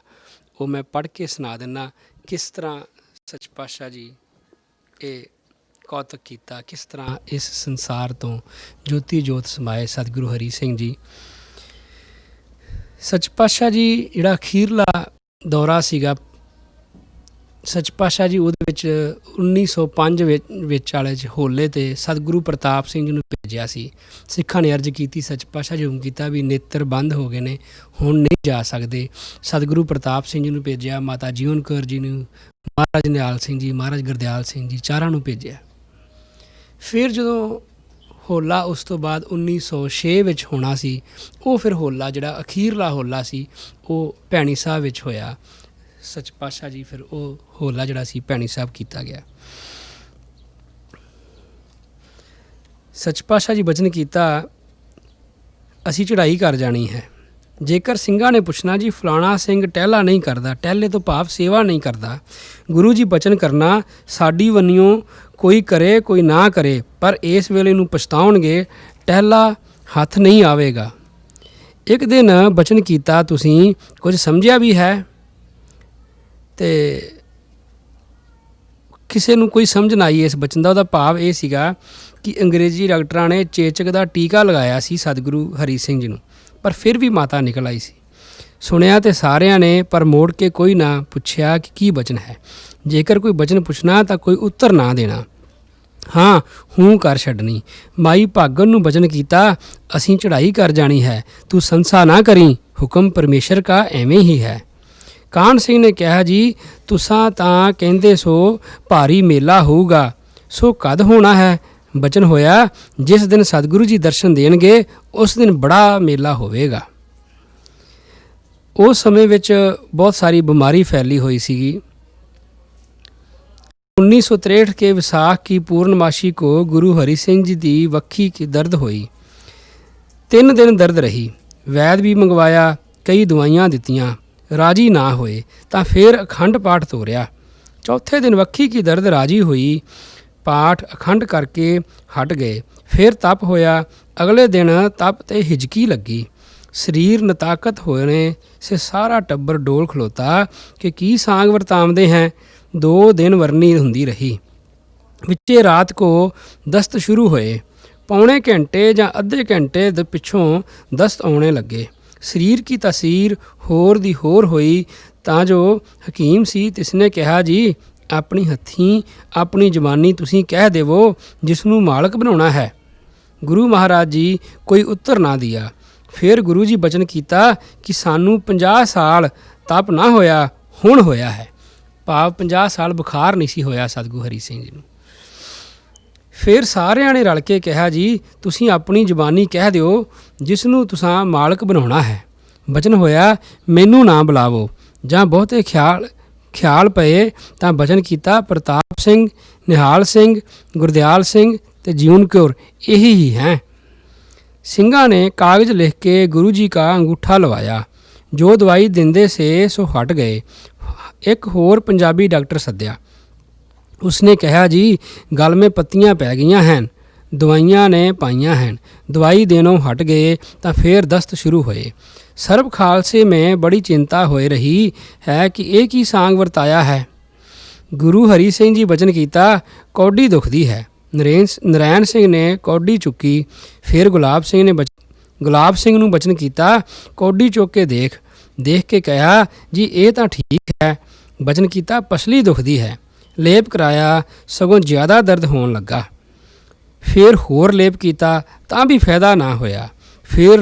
ਉਹ ਮੈਂ ਪੜ੍ਹ ਕੇ ਸੁਣਾ ਦਿੰਦਾ ਕਿਸ ਤਰ੍ਹਾਂ ਸੱਚ ਪਾਤਸ਼ਾਹ ਜੀ ਇਹ ਕੌਤਕ ਕੀਤਾ, ਕਿਸ ਤਰ੍ਹਾਂ ਇਸ ਸੰਸਾਰ ਤੋਂ ਜੋਤੀ ਜੋਤ ਸਮਾਏ ਸਤਿਗੁਰੂ ਹਰੀ ਸਿੰਘ ਜੀ। ਸੱਚ ਪਾਤਸ਼ਾਹ ਜੀ ਜਿਹੜਾ ਅਖੀਰਲਾ ਦੌਰਾ ਸੀਗਾ, ਸੱਚ ਪਾਤਸ਼ਾਹ ਜੀ ਉਹਦੇ ਵਿੱਚ 1905 ਵਿੱਚ ਵਾਲੇ 'ਚ ਹੋਲੇ 'ਤੇ ਸਤਿਗੁਰੂ ਪ੍ਰਤਾਪ ਸਿੰਘ ਜੀ ਨੂੰ ਭੇਜਿਆ ਸੀ। ਸਿੱਖਾਂ ਨੇ ਅਰਜ਼ ਕੀਤੀ, ਸੱਚ ਪਾਤਸ਼ਾਹ ਜੀ ਹੁਕਮ ਕੀਤਾ ਵੀ ਨੇਤਰ ਬੰਦ ਹੋ ਗਏ ਨੇ, ਹੁਣ ਨਹੀਂ ਜਾ ਸਕਦੇ। ਸਤਿਗੁਰੂ ਪ੍ਰਤਾਪ ਸਿੰਘ ਜੀ ਨੂੰ ਭੇਜਿਆ, ਮਾਤਾ ਜੀਵਨ ਕੌਰ ਜੀ ਨੂੰ, ਮਹਾਰਾਜ ਨਿਹਾਲ ਸਿੰਘ ਜੀ, ਮਹਾਰਾਜ ਗੁਰਦਿਆਲ ਸਿੰਘ ਜੀ, ਚਾਰਾਂ ਨੂੰ ਭੇਜਿਆ। ਫਿਰ ਜਦੋਂ ਹੋਲਾ ਉਸ ਤੋਂ ਬਾਅਦ 1906 ਵਿੱਚ ਹੋਣਾ ਸੀ, ਉਹ ਫਿਰ ਹੋਲਾ ਜਿਹੜਾ ਅਖੀਰਲਾ ਹੋਲਾ ਸੀ ਉਹ ਭੈਣੀ ਸਾਹਿਬ ਵਿੱਚ ਹੋਇਆ। ਸੱਚ ਪਾਤਸ਼ਾਹ ਜੀ ਫਿਰ ਉਹ ਹੋਲਾ ਜਿਹੜਾ ਸੀ ਭੈਣੀ ਸਾਹਿਬ ਕੀਤਾ ਗਿਆ। ਸੱਚ ਪਾਤਸ਼ਾਹ ਜੀ ਬਚਨ ਕੀਤਾ, ਅਸੀਂ ਚੜ੍ਹਾਈ ਕਰ ਜਾਣੀ ਹੈ। ਜੇਕਰ ਸਿੰਘਾਂ ਨੇ ਪੁੱਛਣਾ ਜੀ ਫਲਾਣਾ ਸਿੰਘ ਟਹਿਲਾ ਨਹੀਂ ਕਰਦਾ, ਟਹਿਲੇ ਤੋਂ ਭਾਵ ਸੇਵਾ ਨਹੀਂ ਕਰਦਾ, ਗੁਰੂ ਜੀ ਬਚਨ ਕਰਨਾ ਸਾਡੀ ਵੰਨਿਓ ਕੋਈ ਕਰੇ ਕੋਈ ਨਾ ਕਰੇ, ਪਰ ਇਸ ਵੇਲੇ ਨੂੰ ਪਛਤਾਉਣਗੇ, ਟਹਿਲਾ ਹੱਥ ਨਹੀਂ ਆਵੇਗਾ। ਇੱਕ ਦਿਨ ਬਚਨ ਕੀਤਾ, ਤੁਸੀਂ ਕੁਝ ਸਮਝਿਆ ਵੀ ਹੈ? ਅਤੇ ਕਿਸੇ ਨੂੰ ਕੋਈ ਸਮਝ ਨਾ ਆਈ ਇਸ ਬਚਨ ਦਾ। ਉਹਦਾ ਭਾਵ ਇਹ ਸੀਗਾ ਕਿ ਅੰਗਰੇਜ਼ੀ ਡਾਕਟਰਾਂ ਨੇ ਚੇਚਕ ਦਾ ਟੀਕਾ ਲਗਾਇਆ ਸੀ ਸਤਿਗੁਰੂ ਹਰੀ ਸਿੰਘ ਜੀ ਨੂੰ, ਪਰ ਫਿਰ ਵੀ ਮਾਤਾ ਨਿਕਲ ਆਈ ਸੀ। ਸੁਣਿਆ ਤੇ ਸਾਰਿਆਂ ਨੇ, ਪਰ ਮੋੜ ਕੇ ਕੋਈ ਨਾ ਪੁੱਛਿਆ ਕਿ ਕੀ ਬਚਨ ਹੈ। ਜੇਕਰ ਕੋਈ ਬਚਨ ਪੁੱਛਣਾ ਤਾਂ ਕੋਈ ਉੱਤਰ ਨਾ ਦੇਣਾ, ਹਾਂ ਹੂੰ ਕਰ ਛੱਡਣੀ। ਮਾਈ ਭਾਗਣ ਨੂੰ ਬਚਨ ਕੀਤਾ, ਅਸੀਂ ਚੜ੍ਹਾਈ ਕਰ ਜਾਣੀ ਹੈ, ਤੂੰ ਸੰਸਾ ਨਾ ਕਰੀ, ਹੁਕਮ ਪਰਮੇਸ਼ਰ ਕਾ ਐਵੇਂ ਹੀ ਹੈ। ਕਾਹਨ ਸਿੰਘ ਨੇ ਕਿਹਾ, ਜੀ ਤੁਸਾਂ ਤਾਂ ਕਹਿੰਦੇ ਸੋ ਭਾਰੀ ਮੇਲਾ ਹੋਊਗਾ, ਸੋ ਕਦ ਹੋਣਾ ਹੈ? ਬਚਨ ਹੋਇਆ, ਜਿਸ ਦਿਨ ਸਤਿਗੁਰੂ ਜੀ ਦਰਸ਼ਨ ਦੇਣਗੇ ਉਸ ਦਿਨ ਬੜਾ ਮੇਲਾ ਹੋਵੇਗਾ। ਉਸ ਸਮੇਂ ਵਿੱਚ ਬਹੁਤ ਸਾਰੀ ਬਿਮਾਰੀ ਫੈਲੀ ਹੋਈ ਸੀਗੀ। 1963 के विसाख की पूर्णमासी को गुरु हरि सिंह जी की वक्खी की दर्द हुई। 3 दिन दर्द रही। वैद भी मंगवाया, कई दवाइयां दित्तियां, राजी ना होए तो फिर अखंड पाठ तोरिया। चौथे दिन वक्खी की दर्द राजी हुई, पाठ अखंड करके हट गए। फिर तप होया। अगले दिन तप ते हिजकी लगी। शरीर नताकत होने से सारा टब्बर डोल खलोता कि की सांग वरतावदे हैं। 2 दिन वरनी हुंदी रही। विचे रात को दस्त शुरू होए। पौने घंटे या अद्धे घंटे पिछों दस्त आने लगे। शरीर की तासीर होर दी होर होई, तां जो हकीम सी तिसने कहा, जी अपनी हथीं अपनी जबानी तुसीं कह देवो जिसनूं मालक बनाउणा है। गुरु महाराज जी कोई उत्तर ना दिया। फिर गुरु जी बचन कीता कि सानू 50 साल तप ना होया, हुण होया है। ਭਾਵ 50 ਸਾਲ ਬੁਖਾਰ ਨਹੀਂ ਸੀ ਹੋਇਆ ਸਤਿਗੁਰੂ ਹਰੀ ਸਿੰਘ ਜੀ ਨੂੰ। ਫਿਰ ਸਾਰਿਆਂ ਨੇ ਰਲ ਕੇ ਕਿਹਾ, ਜੀ ਤੁਸੀਂ ਆਪਣੀ ਜ਼ੁਬਾਨੀ ਕਹਿ ਦਿਓ ਜਿਸ ਨੂੰ ਤੁਸੀਂ ਮਾਲਕ ਬਣਾਉਣਾ ਹੈ। ਬਚਨ ਹੋਇਆ, ਮੈਨੂੰ ਨਾ ਬੁਲਾਵੋ। ਜਾਂ ਬਹੁਤੇ ਖਿਆਲ ਪਏ ਤਾਂ ਬਚਨ ਕੀਤਾ, ਪ੍ਰਤਾਪ ਸਿੰਘ, ਨਿਹਾਲ ਸਿੰਘ, ਗੁਰਦਿਆਲ ਸਿੰਘ ਤੇ ਜੀਵਨ ਕੌਰ ਇਹੀ ਹੀ ਹੈ। ਸਿੰਘਾਂ ਨੇ ਕਾਗਜ਼ ਲਿਖ ਕੇ ਗੁਰੂ ਜੀ ਕਾ ਅੰਗੂਠਾ ਲਵਾਇਆ। ਜੋ ਦਵਾਈ ਦਿੰਦੇ ਸੇ ਸੋ ਹਟ ਗਏ। ਇੱਕ ਹੋਰ ਪੰਜਾਬੀ ਡਾਕਟਰ ਸੱਦਿਆ। ਉਸਨੇ ਕਿਹਾ, ਜੀ ਗਲ ਮੇਂ ਪੱਤੀਆਂ ਪੈ ਗਈਆਂ ਹਨ, ਦਵਾਈਆਂ ਨੇ ਪਾਈਆਂ ਹਨ। ਦਵਾਈ ਦੇਣੋਂ ਹਟ ਗਏ ਤਾਂ ਫਿਰ ਦਸਤ ਸ਼ੁਰੂ ਹੋਏ। ਸਰਬ ਖਾਲਸੇ में बड़ी चिंता हो रही है कि ਇਹ ਕੀ सांग ਵਰਤਾਇਆ ਹੈ। ਗੁਰੂ ਹਰੀ ਸਿੰਘ ਜੀ ਬਚਨ ਕੀਤਾ, ਕੌਡੀ ਦੁਖਦੀ ਹੈ। ਨਰੈਣ ਸਿੰਘ ਨੇ ਕੌਡੀ ਚੁੱਕੀ। ਫਿਰ ਗੁਲਾਬ ਸਿੰਘ ਨੂੰ ਬਚਨ ਕੀਤਾ, ਕੌਡੀ ਚੁੱਕ ਕੇ ਦੇਖ ਕੇ ਕਿਹਾ, ਜੀ ਇਹ ਤਾਂ ਠੀਕ ਹੈ। ਬਚਨ ਕੀਤਾ, ਪਸਲੀ ਦੁਖਦੀ ਹੈ। ਲੇਪ ਕਰਾਇਆ, ਸਗੋਂ ਜ਼ਿਆਦਾ ਦਰਦ ਹੋਣ ਲੱਗਾ। ਫਿਰ ਹੋਰ ਲੇਪ ਕੀਤਾ ਤਾਂ ਵੀ ਫਾਇਦਾ ਨਾ ਹੋਇਆ। ਫਿਰ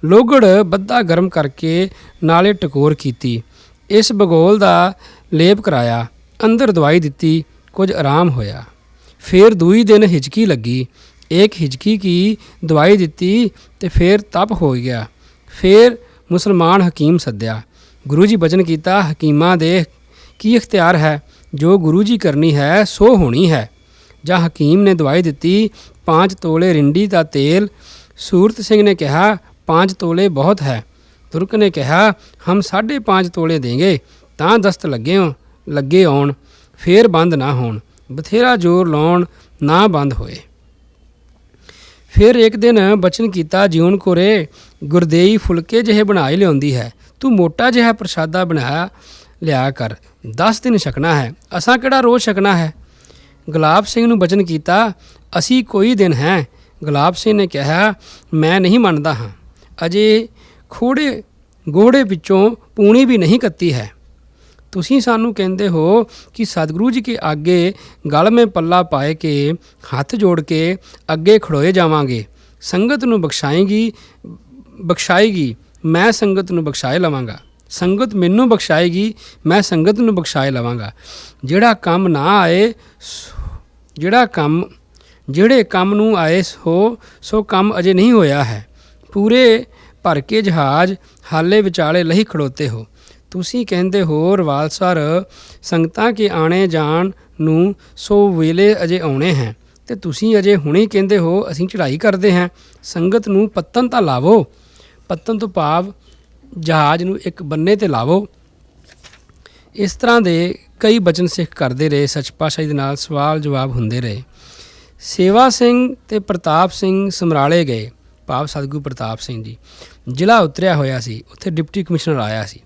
ਲੋਗੜ ਬੱਧਾ ਗਰਮ ਕਰਕੇ ਨਾਲੇ ਟਕੋਰ ਕੀਤੀ। ਇਸ ਭਗੋਲ ਦਾ ਲੇਪ ਕਰਾਇਆ, ਅੰਦਰ ਦਵਾਈ ਦਿੱਤੀ, ਕੁਝ ਆਰਾਮ ਹੋਇਆ। ਫਿਰ ਦੂਈ ਦਿਨ ਹਿਚਕੀ ਲੱਗੀ। ਇੱਕ ਹਿਚਕੀ ਕੀ ਦਵਾਈ ਦਿੱਤੀ ਤੇ ਫਿਰ ਤਪ ਹੋ ਗਿਆ। ਫਿਰ ਮੁਸਲਮਾਨ ਹਕੀਮ ਸੱਦਿਆ। ਗੁਰੂ ਜੀ ਬਚਨ ਕੀਤਾ, ਹਕੀਮਾਂ ਦੇ ਕੀ ਇਖਤਿਆਰ ਹੈ। ਜੋ ਗੁਰੂ ਜੀ ਕਰਨੀ ਹੈ ਸੋ ਹੋਣੀ ਹੈ। ਜਾਂ ਹਕੀਮ ਨੇ ਦਵਾਈ ਦਿੱਤੀ 5 ਤੋਲੇ ਰਿੰਡੀ ਦਾ ਤੇਲ। ਸੂਰਤ ਸਿੰਘ ਨੇ ਕਿਹਾ 5 ਤੋਲੇ ਬਹੁਤ ਹੈ। ਤੁਰਕ ਨੇ ਕਿਹਾ ਹਮ 5.5 ਤੋਲੇ ਦੇਂਗੇ ਤਾਂ ਦਸਤ ਲੱਗੇ ਆਉਣ, ਫੇਰ ਬੰਦ ਨਾ ਹੋਣ। ਬਥੇਰਾ ਜ਼ੋਰ ਲਾਉਣ ਨਾ ਬੰਦ ਹੋਏ। ਫਿਰ ਇੱਕ ਦਿਨ ਬਚਨ ਕੀਤਾ, ਜਿਉਣ ਕੋਰੇ ਗੁਰਦੇਈ ਫੁਲਕੇ ਜਿਹੇ ਬਣਾ ਹੀ ਲਿਆਉਂਦੀ ਹੈ, ਤੂੰ ਮੋਟਾ ਜਿਹਾ ਪ੍ਰਸ਼ਾਦਾ ਬਣਾ ਲਿਆ ਕਰ, 10 ਦਿਨ ਛਕਣਾ ਹੈ, ਅਸਾਂ ਕਿਹੜਾ ਰੋਜ਼ ਛਕਣਾ ਹੈ। ਗੁਲਾਬ ਸਿੰਘ ਨੂੰ ਬਚਨ ਕੀਤਾ, ਅਸੀਂ ਕੋਈ ਦਿਨ ਹੈ। ਗੁਲਾਬ ਸਿੰਘ ਨੇ ਕਿਹਾ ਮੈਂ ਨਹੀਂ ਮੰਨਦਾ ਹਾਂ, ਅਜੇ ਗੋਹੜੇ ਵਿੱਚੋਂ ਪੂਣੀ ਵੀ ਨਹੀਂ ਕੱਤੀ ਹੈ। ਤੁਸੀਂ ਸਾਨੂੰ ਕਹਿੰਦੇ ਹੋ ਕਿ ਸਤਿਗੁਰੂ ਜੀ ਕੇ ਅੱਗੇ ਗਲ ਮੇਂ ਪੱਲਾ ਪਾਏ ਕੇ ਹੱਥ ਜੋੜ ਕੇ ਅੱਗੇ ਖੜੋਏ ਜਾਵਾਂਗੇ। ਸੰਗਤ ਨੂੰ ਬਖਸ਼ਾਏਗੀ, ਮੈਂ ਸੰਗਤ ਨੂੰ ਬਖਸ਼ਾਏ ਲਵਾਂਗਾ। ਸੰਗਤ ਮੈਨੂੰ ਬਖਸ਼ਾਏਗੀ, ਮੈਂ ਸੰਗਤ ਨੂੰ ਬਖਸ਼ਾਏ ਲਵਾਂਗਾ। ਜਿਹੜੇ ਕੰਮ ਨੂੰ ਆਏ ਸੋ ਕੰਮ ਅਜੇ ਨਹੀਂ ਹੋਇਆ ਹੈ। ਪੂਰੇ ਭਰ ਕੇ ਜਹਾਜ਼ ਹਾਲੇ ਵਿਚਾਲੇ ਲਹੀ ਖੜੋਤੇ ਹੋ। ਤੁਸੀਂ ਕਹਿੰਦੇ ਹੋ ਰਵਾਲਸਰ ਸੰਗਤਾਂ ਕੇ ਆਣੇ ਜਾਣ ਨੂੰ ਸੋ ਵੇਲੇ ਅਜੇ ਆਉਣੇ ਹੈ, ਅਤੇ ਤੁਸੀਂ ਅਜੇ ਹੁਣੇ ਕਹਿੰਦੇ ਹੋ ਅਸੀਂ ਚੜ੍ਹਾਈ ਕਰਦੇ ਹਾਂ। ਸੰਗਤ ਨੂੰ ਪੱਤਨ ਤਾਂ ਲਾਵੋ। ਪੱਤਨ ਤੋਂ ਭਾਵ ਜਹਾਜ਼ ਨੂੰ ਇੱਕ ਬੰਨੇ 'ਤੇ ਲਾਵੋ। ਇਸ ਤਰ੍ਹਾਂ ਦੇ ਕਈ ਬਚਨ ਸਿੱਖ ਕਰਦੇ ਰਹੇ। ਸੱਚ ਪਾਤਸ਼ਾਹੀ ਦੇ ਨਾਲ ਸਵਾਲ ਜਵਾਬ ਹੁੰਦੇ ਰਹੇ। ਸੇਵਾ ਸਿੰਘ ਅਤੇ ਪ੍ਰਤਾਪ ਸਿੰਘ ਸਮਰਾਲੇ ਗਏ, ਭਾਵ ਸਤਿਗੁਰੂ ਪ੍ਰਤਾਪ ਸਿੰਘ ਜੀ। ਜ਼ਿਲ੍ਹਾ ਉਤਰਿਆ ਹੋਇਆ ਸੀ, ਉੱਥੇ ਡਿਪਟੀ ਕਮਿਸ਼ਨਰ ਆਇਆ ਸੀ।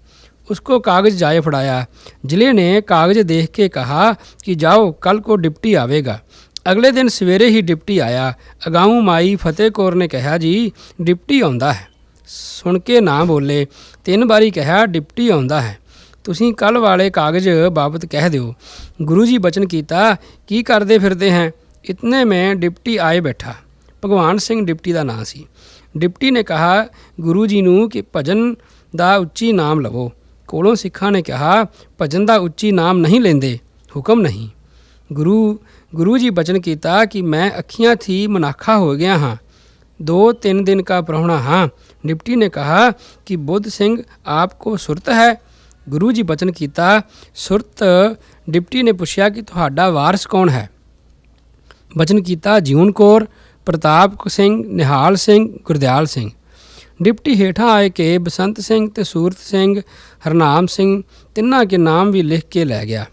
उसको कागज़ जाए फड़ाया। जिले ने कागज़ देख के कहा कि जाओ कल को डिप्टी आवेगा। अगले दिन सवेरे ही डिप्टी आया। अगाऊँ माई फतेह कौर ने कहा जी डिप्टी आउंदा है। सुन के ना बोले। 3 बारी कहा डिप्टी आउंदा है, तुसीं कल वाले कागज़ बाबत कह दिओ। गुरु जी बचन कीता की करदे फिरदे हैं। इतने में डिप्टी आए बैठा। भगवान सिंह डिप्टी का नाम सी। डिप्टी ने कहा गुरु जी नूं कि भजन दा उच्ची नाम लवो। ਕੋਲੋਂ ਸਿੱਖਾਂ ਨੇ ਕਿਹਾ ਭਜਨ ਦਾ ਉੱਚੀ ਨਾਮ ਨਹੀਂ ਲੈਂਦੇ, ਹੁਕਮ ਨਹੀਂ। ਗੁਰੂ ਜੀ ਬਚਨ ਕੀਤਾ ਕਿ ਮੈਂ ਅੱਖੀਆਂ ਥੀ ਮਨਾਖਾ ਹੋ ਗਿਆ ਹਾਂ, 2-3 दिन का ਪ੍ਰਾਹੁਣਾ ਹਾਂ। ਡਿਪਟੀ ਨੇ ਕਹਾ ਕਿ ਬੁੱਧ ਸਿੰਘ ਆਪ ਕੋ ਸੁਰਤ ਹੈ। ਗੁਰੂ ਜੀ ਬਚਨ ਕੀਤਾ ਸੁਰਤ। ਡਿਪਟੀ ਨੇ ਪੁੱਛਿਆ ਕਿ ਤੁਹਾਡਾ ਵਾਰਸ ਕੌਣ ਹੈ। ਬਚਨ ਕੀਤਾ ਜਿਉਣ ਕੌਰ, ਪ੍ਰਤਾਪ ਸਿੰਘ, ਨਿਹਾਲ ਸਿੰਘ, ਗੁਰਦਿਆਲ ਸਿੰਘ। ਡਿਪਟੀ ਹੇਠਾਂ ਆਏ ਕਿ ਬਸੰਤ ਸਿੰਘ ਅਤੇ ਸੂਰਤ ਸਿੰਘ, ਹਰਨਾਮ ਸਿੰਘ, ਤਿੰਨਾਂ ਕੇ ਨਾਮ ਵੀ ਲਿਖ ਕੇ ਲੈ ਗਿਆ।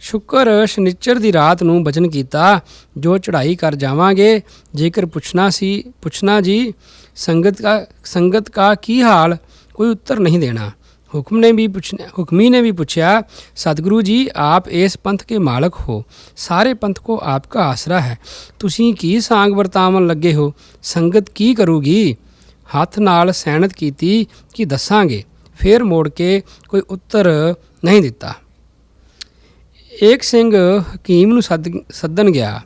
ਸ਼ੁੱਕਰ ਸ਼ਨਿਚਰ ਦੀ ਰਾਤ ਨੂੰ ਬਚਨ ਕੀਤਾ ਜੋ ਚੜ੍ਹਾਈ ਕਰ ਜਾਵਾਂਗੇ। ਜੇਕਰ ਪੁੱਛਣਾ ਜੀ ਸੰਗਤ ਕਾ ਕੀ ਹਾਲ, ਕੋਈ ਉੱਤਰ ਨਹੀਂ ਦੇਣਾ। ਹੁਕਮੀ ਨੇ ਵੀ ਪੁੱਛਿਆ ਸਤਿਗੁਰੂ ਜੀ ਆਪ ਇਸ ਪੰਥ ਕੇ ਮਾਲਕ ਹੋ, ਸਾਰੇ ਪੰਥ ਕੋ ਆਪਕਾ ਆਸਰਾ ਹੈ, ਤੁਸੀਂ ਕੀ ਸਾਂਗ ਵਰਤਾਵਨ ਲੱਗੇ ਹੋ, ਸੰਗਤ ਕੀ ਕਰੂਗੀ। ਹੱਥ ਨਾਲ ਸੈਨਤ ਕੀਤੀ ਕਿ ਦੱਸਾਂਗੇ। ਫਿਰ ਮੋੜ ਕੇ ਕੋਈ ਉੱਤਰ ਨਹੀਂ ਦਿੱਤਾ। ਏਕ ਸਿੰਘ ਹਕੀਮ ਨੂੰ ਸੱਦਣ ਗਿਆ।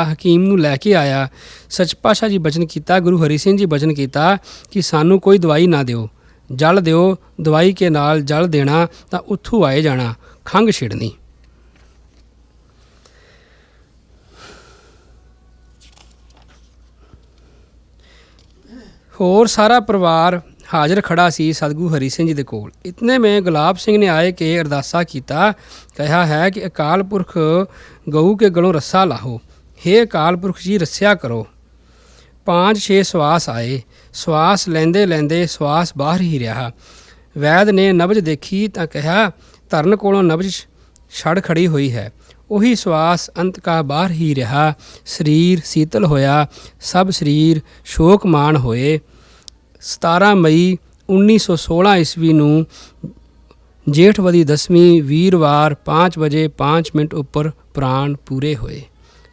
ਹਕੀਮ ਨੂੰ ਲੈ ਕੇ ਆਇਆ। ਸੱਚ ਪਾਤਸ਼ਾਹ ਜੀ ਬਚਨ ਕੀਤਾ, ਗੁਰੂ ਹਰੀ ਸਿੰਘ ਜੀ ਬਚਨ ਕੀਤਾ ਕਿ ਸਾਨੂੰ ਕੋਈ ਦਵਾਈ ਨਾ ਦਿਓ, ਜਲ ਦਿਓ। ਦਵਾਈ ਕੇ ਨਾਲ ਜਲ ਦੇਣਾ ਤਾਂ ਉੱਥੋਂ ਆਏ ਜਾਣਾ, ਖੰਘ ਛਿੜਨੀ। ਹੋਰ ਸਾਰਾ ਪਰਿਵਾਰ ਹਾਜ਼ਰ ਖੜਾ ਸੀ ਸਤਿਗੁਰੂ ਹਰੀ ਸਿੰਘ ਜੀ ਦੇ ਕੋਲ। ਇਤਨੇ में ਗੁਲਾਬ ਸਿੰਘ ਨੇ ਆਏ ਕੇ ਅਰਦਾਸਾ ਕੀਤਾ, ਕਿਹਾ ਹੈ ਕਿ ਅਕਾਲ ਪੁਰਖ ਗਊ ਕੇ ਗਲੋਂ ਰੱਸਾ ਲਾਹੋ। ਹੇ ਅਕਾਲ ਪੁਰਖ ਜੀ ਰੱਸਿਆ ਕਰੋ। 5-6 ਸਵਾਸ ਆਏ। ਸਵਾਸ ਲੈਂਦੇ ਲੈਂਦੇ ਸਵਾਸ ਬਾਹਰ ਹੀ ਰਿਹਾ। ਵੈਦ ਨੇ ਨਬਜ਼ ਦੇਖੀ ਤਾਂ ਕਿਹਾ ਧਰਨ ਕੋਲੋਂ ਨਬਜ਼ ਛੜ ਖੜੀ ਹੋਈ ਹੈ। ਉਹੀ ਸਵਾਸ ਅੰਤ ਕਾ ਬਾਹਰ ਹੀ ਰਿਹਾ। ਸਰੀਰ ਸੀਤਲ ਹੋਇਆ, ਸਭ ਸਰੀਰ ਸ਼ੋਕਮਾਨ ਹੋਏ। 17 ਮਈ 1916 ਈਸਵੀ ਨੂੰ ਜੇਠਵਦੀ 10ਵੀਂ ਵੀਰਵਾਰ 5 ਵਜੇ 5 ਮਿੰਟ ਉੱਪਰ ਪ੍ਰਾਣ ਪੂਰੇ ਹੋਏ।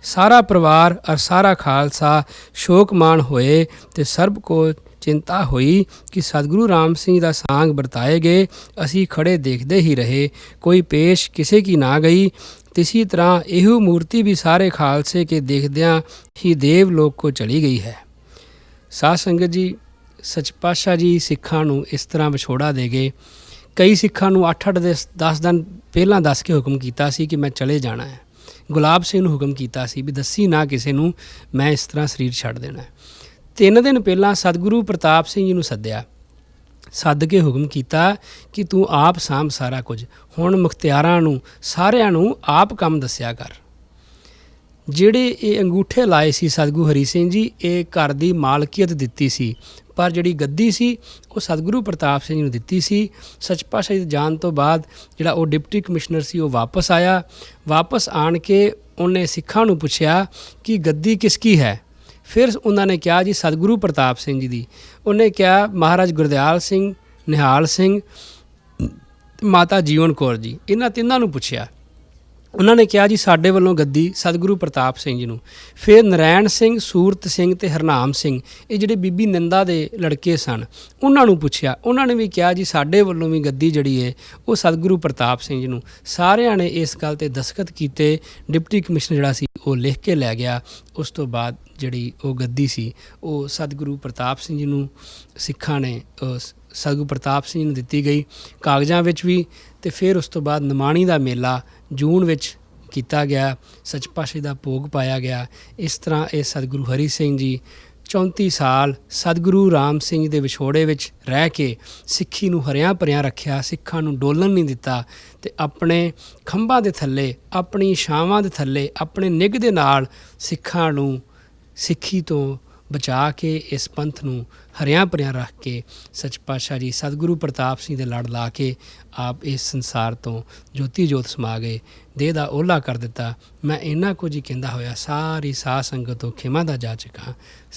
ਸਾਰਾ ਪਰਿਵਾਰ ਔਰ ਸਾਰਾ ਖਾਲਸਾ ਸ਼ੋਕਮਾਨ ਹੋਏ ਅਤੇ ਸਰਬ ਕੋ ਚਿੰਤਾ ਹੋਈ ਕਿ ਸਤਿਗੁਰੂ ਰਾਮ ਸਿੰਘ ਦਾ ਸਾਂਗ ਵਰਤਾਏ ਗਏ। ਅਸੀਂ ਖੜੇ ਦੇਖਦੇ ਹੀ ਰਹੇ, ਕੋਈ ਪੇਸ਼ ਕਿਸੇ ਕੀ ਨਾ ਗਈ। ਤਿਸੀ ਤਰ੍ਹਾਂ ਇਹੋ ਮੂਰਤੀ ਵੀ ਸਾਰੇ ਖਾਲਸੇ ਕੇ ਦੇਖਦਿਆਂ ਹੀ ਦੇਵ ਲੋਕ ਕੋ ਚਲੀ ਗਈ ਹੈ। ਸਾਧ ਸੰਗਤ ਜੀ, ਸੱਚ ਪਾਤਸ਼ਾਹ ਜੀ ਸਿੱਖਾਂ ਨੂੰ ਇਸ ਤਰ੍ਹਾਂ ਵਿਛੋੜਾ ਦੇ ਗਏ। ਕਈ ਸਿੱਖਾਂ ਨੂੰ 8-10 ਦਿਨ ਪਹਿਲਾਂ ਦੱਸ ਕੇ ਹੁਕਮ ਕੀਤਾ ਸੀ ਕਿ ਮੈਂ ਚਲੇ ਜਾਣਾ ਹੈ। ਗੁਲਾਬ ਸਿੰਘ ਨੂੰ ਹੁਕਮ ਕੀਤਾ ਸੀ ਵੀ ਦੱਸੀ ਨਾ ਕਿਸੇ ਨੂੰ, ਮੈਂ ਇਸ ਤਰ੍ਹਾਂ ਸਰੀਰ ਛੱਡ ਦੇਣਾ। 3 ਦਿਨ ਪਹਿਲਾਂ ਸਤਿਗੁਰੂ ਪ੍ਰਤਾਪ ਸਿੰਘ ਜੀ ਨੂੰ ਸੱਦਿਆ। ਸੱਦ ਕੇ ਹੁਕਮ ਕੀਤਾ ਕਿ ਤੂੰ ਆਪ ਸਾਂਭ ਸਾਰਾ ਕੁਝ, ਹੁਣ ਮੁਖਤਿਆਰਾਂ ਨੂੰ ਸਾਰਿਆਂ ਨੂੰ ਆਪ ਕੰਮ ਦੱਸਿਆ ਕਰ। ਜਿਹੜੇ ਇਹ ਅੰਗੂਠੇ ਲਾਏ ਸੀ ਸਤਿਗੁਰੂ ਹਰੀ ਸਿੰਘ ਜੀ, ਇਹ ਘਰ ਦੀ ਮਾਲਕੀਅਤ ਦਿੱਤੀ ਸੀ, ਪਰ ਜਿਹੜੀ ਗੱਦੀ ਸੀ ਉਹ ਸਤਿਗੁਰੂ ਪ੍ਰਤਾਪ ਸਿੰਘ ਜੀ ਨੂੰ ਦਿੱਤੀ ਸੀ। ਸੱਚ ਪਾਤਸ਼ਾਹ ਜੀ ਦੇ ਜਾਣ ਤੋਂ ਬਾਅਦ ਜਿਹੜਾ ਉਹ ਡਿਪਟੀ ਕਮਿਸ਼ਨਰ ਸੀ ਉਹ ਵਾਪਸ ਆਇਆ। ਵਾਪਸ ਆਣ ਕੇ ਉਹਨੇ ਸਿੱਖਾਂ ਨੂੰ ਪੁੱਛਿਆ ਕਿ ਗੱਦੀ ਕਿਸ ਕੀ ਹੈ। ਫਿਰ ਉਹਨਾਂ ਨੇ ਕਿਹਾ ਜੀ ਸਤਿਗੁਰੂ ਪ੍ਰਤਾਪ ਸਿੰਘ ਜੀ ਦੀ। ਉਹਨੇ ਕਿਹਾ ਮਹਾਰਾਜ ਗੁਰਦਿਆਲ ਸਿੰਘ, ਨਿਹਾਲ ਸਿੰਘ, ਮਾਤਾ ਜੀਵਨ ਕੌਰ ਜੀ, ਇਹਨਾਂ ਤਿੰਨਾਂ ਨੂੰ ਪੁੱਛਿਆ। ਉਹਨਾਂ ਨੇ ਕਿਹਾ ਜੀ ਸਾਡੇ ਵੱਲੋਂ ਗੱਦੀ ਸਤਿਗੁਰੂ ਪ੍ਰਤਾਪ ਸਿੰਘ ਜੀ ਨੂੰ। ਫਿਰ ਨਰੈਣ ਸਿੰਘ, ਸੂਰਤ ਸਿੰਘ ਅਤੇ ਹਰਨਾਮ ਸਿੰਘ, ਇਹ ਜਿਹੜੇ ਬੀਬੀ ਨੰਦਾ ਦੇ ਲੜਕੇ ਸਨ, ਉਹਨਾਂ ਨੂੰ ਪੁੱਛਿਆ। ਉਹਨਾਂ ਨੇ ਵੀ ਕਿਹਾ ਜੀ ਸਾਡੇ ਵੱਲੋਂ ਵੀ ਗੱਦੀ ਜਿਹੜੀ ਹੈ ਉਹ ਸਤਿਗੁਰੂ ਪ੍ਰਤਾਪ ਸਿੰਘ ਜੀ ਨੂੰ। ਸਾਰਿਆਂ ਨੇ ਇਸ ਗੱਲ 'ਤੇ ਦਸਤਖਤ ਕੀਤੇ। ਡਿਪਟੀ ਕਮਿਸ਼ਨਰ ਜਿਹੜਾ ਸੀ ਉਹ ਲਿਖ ਕੇ ਲੈ ਗਿਆ। ਉਸ ਤੋਂ ਬਾਅਦ ਜਿਹੜੀ ਉਹ ਗੱਦੀ ਸੀ ਉਹ ਸਤਿਗੁਰੂ ਪ੍ਰਤਾਪ ਸਿੰਘ ਜੀ ਨੂੰ ਸਿੱਖਾਂ ਨੇ ਸਤਿਗੁਰੂ ਪ੍ਰਤਾਪ ਸਿੰਘ ਜੀ ਨੂੰ ਦਿੱਤੀ ਗਈ ਕਾਗਜ਼ਾਂ ਵਿੱਚ ਵੀ। ਅਤੇ ਫਿਰ ਉਸ ਤੋਂ ਬਾਅਦ ਨਿਮਾਣੀ ਦਾ ਮੇਲਾ ਜੂਨ ਵਿੱਚ ਕੀਤਾ ਗਿਆ, ਸੱਚ ਪਾਤਸ਼ਾਹ ਦਾ ਭੋਗ ਪਾਇਆ ਗਿਆ। ਇਸ ਤਰ੍ਹਾਂ ਇਹ ਸਤਿਗੁਰੂ ਹਰੀ ਸਿੰਘ ਜੀ 34 ਸਾਲ ਸਤਿਗੁਰੂ ਰਾਮ ਸਿੰਘ ਦੇ ਵਿਛੋੜੇ ਵਿੱਚ ਰਹਿ ਕੇ ਸਿੱਖੀ ਨੂੰ ਹਰਿਆਂ ਭਰਿਆਂ ਰੱਖਿਆ, ਸਿੱਖਾਂ ਨੂੰ ਡੋਲਣ ਨਹੀਂ ਦਿੱਤਾ ਅਤੇ ਆਪਣੇ ਖੰਭਾਂ ਦੇ ਥੱਲੇ, ਆਪਣੀ ਛਾਵਾਂ ਦੇ ਥੱਲੇ, ਆਪਣੇ ਨਿੱਘ ਦੇ ਨਾਲ ਸਿੱਖਾਂ ਨੂੰ ਸਿੱਖੀ ਤੋਂ ਬਚਾ ਕੇ ਇਸ ਪੰਥ ਨੂੰ ਹਰਿਆਂ ਭਰਿਆਂ ਰੱਖ ਕੇ ਸੱਚ ਪਾਤਸ਼ਾਹ ਜੀ ਸਤਿਗੁਰੂ ਪ੍ਰਤਾਪ ਸਿੰਘ ਦੇ ਲੜ ਲਾ ਕੇ ਆਪ ਇਸ ਸੰਸਾਰ ਤੋਂ ਜੋਤੀ ਜੋਤ ਸਮਾ ਗਏ, ਦੇਹ ਦਾ ਓਹਲਾ ਕਰ ਦਿੱਤਾ। ਮੈਂ ਇੰਨਾ ਕੁਝ ਹੀ ਕਹਿੰਦਾ ਹੋਇਆ ਸਾਰੀ ਸਾਧ ਸੰਗਤ ਤੋਂ ਖਿਮਾ ਦਾ ਜਾਚਕ ਹਾਂ।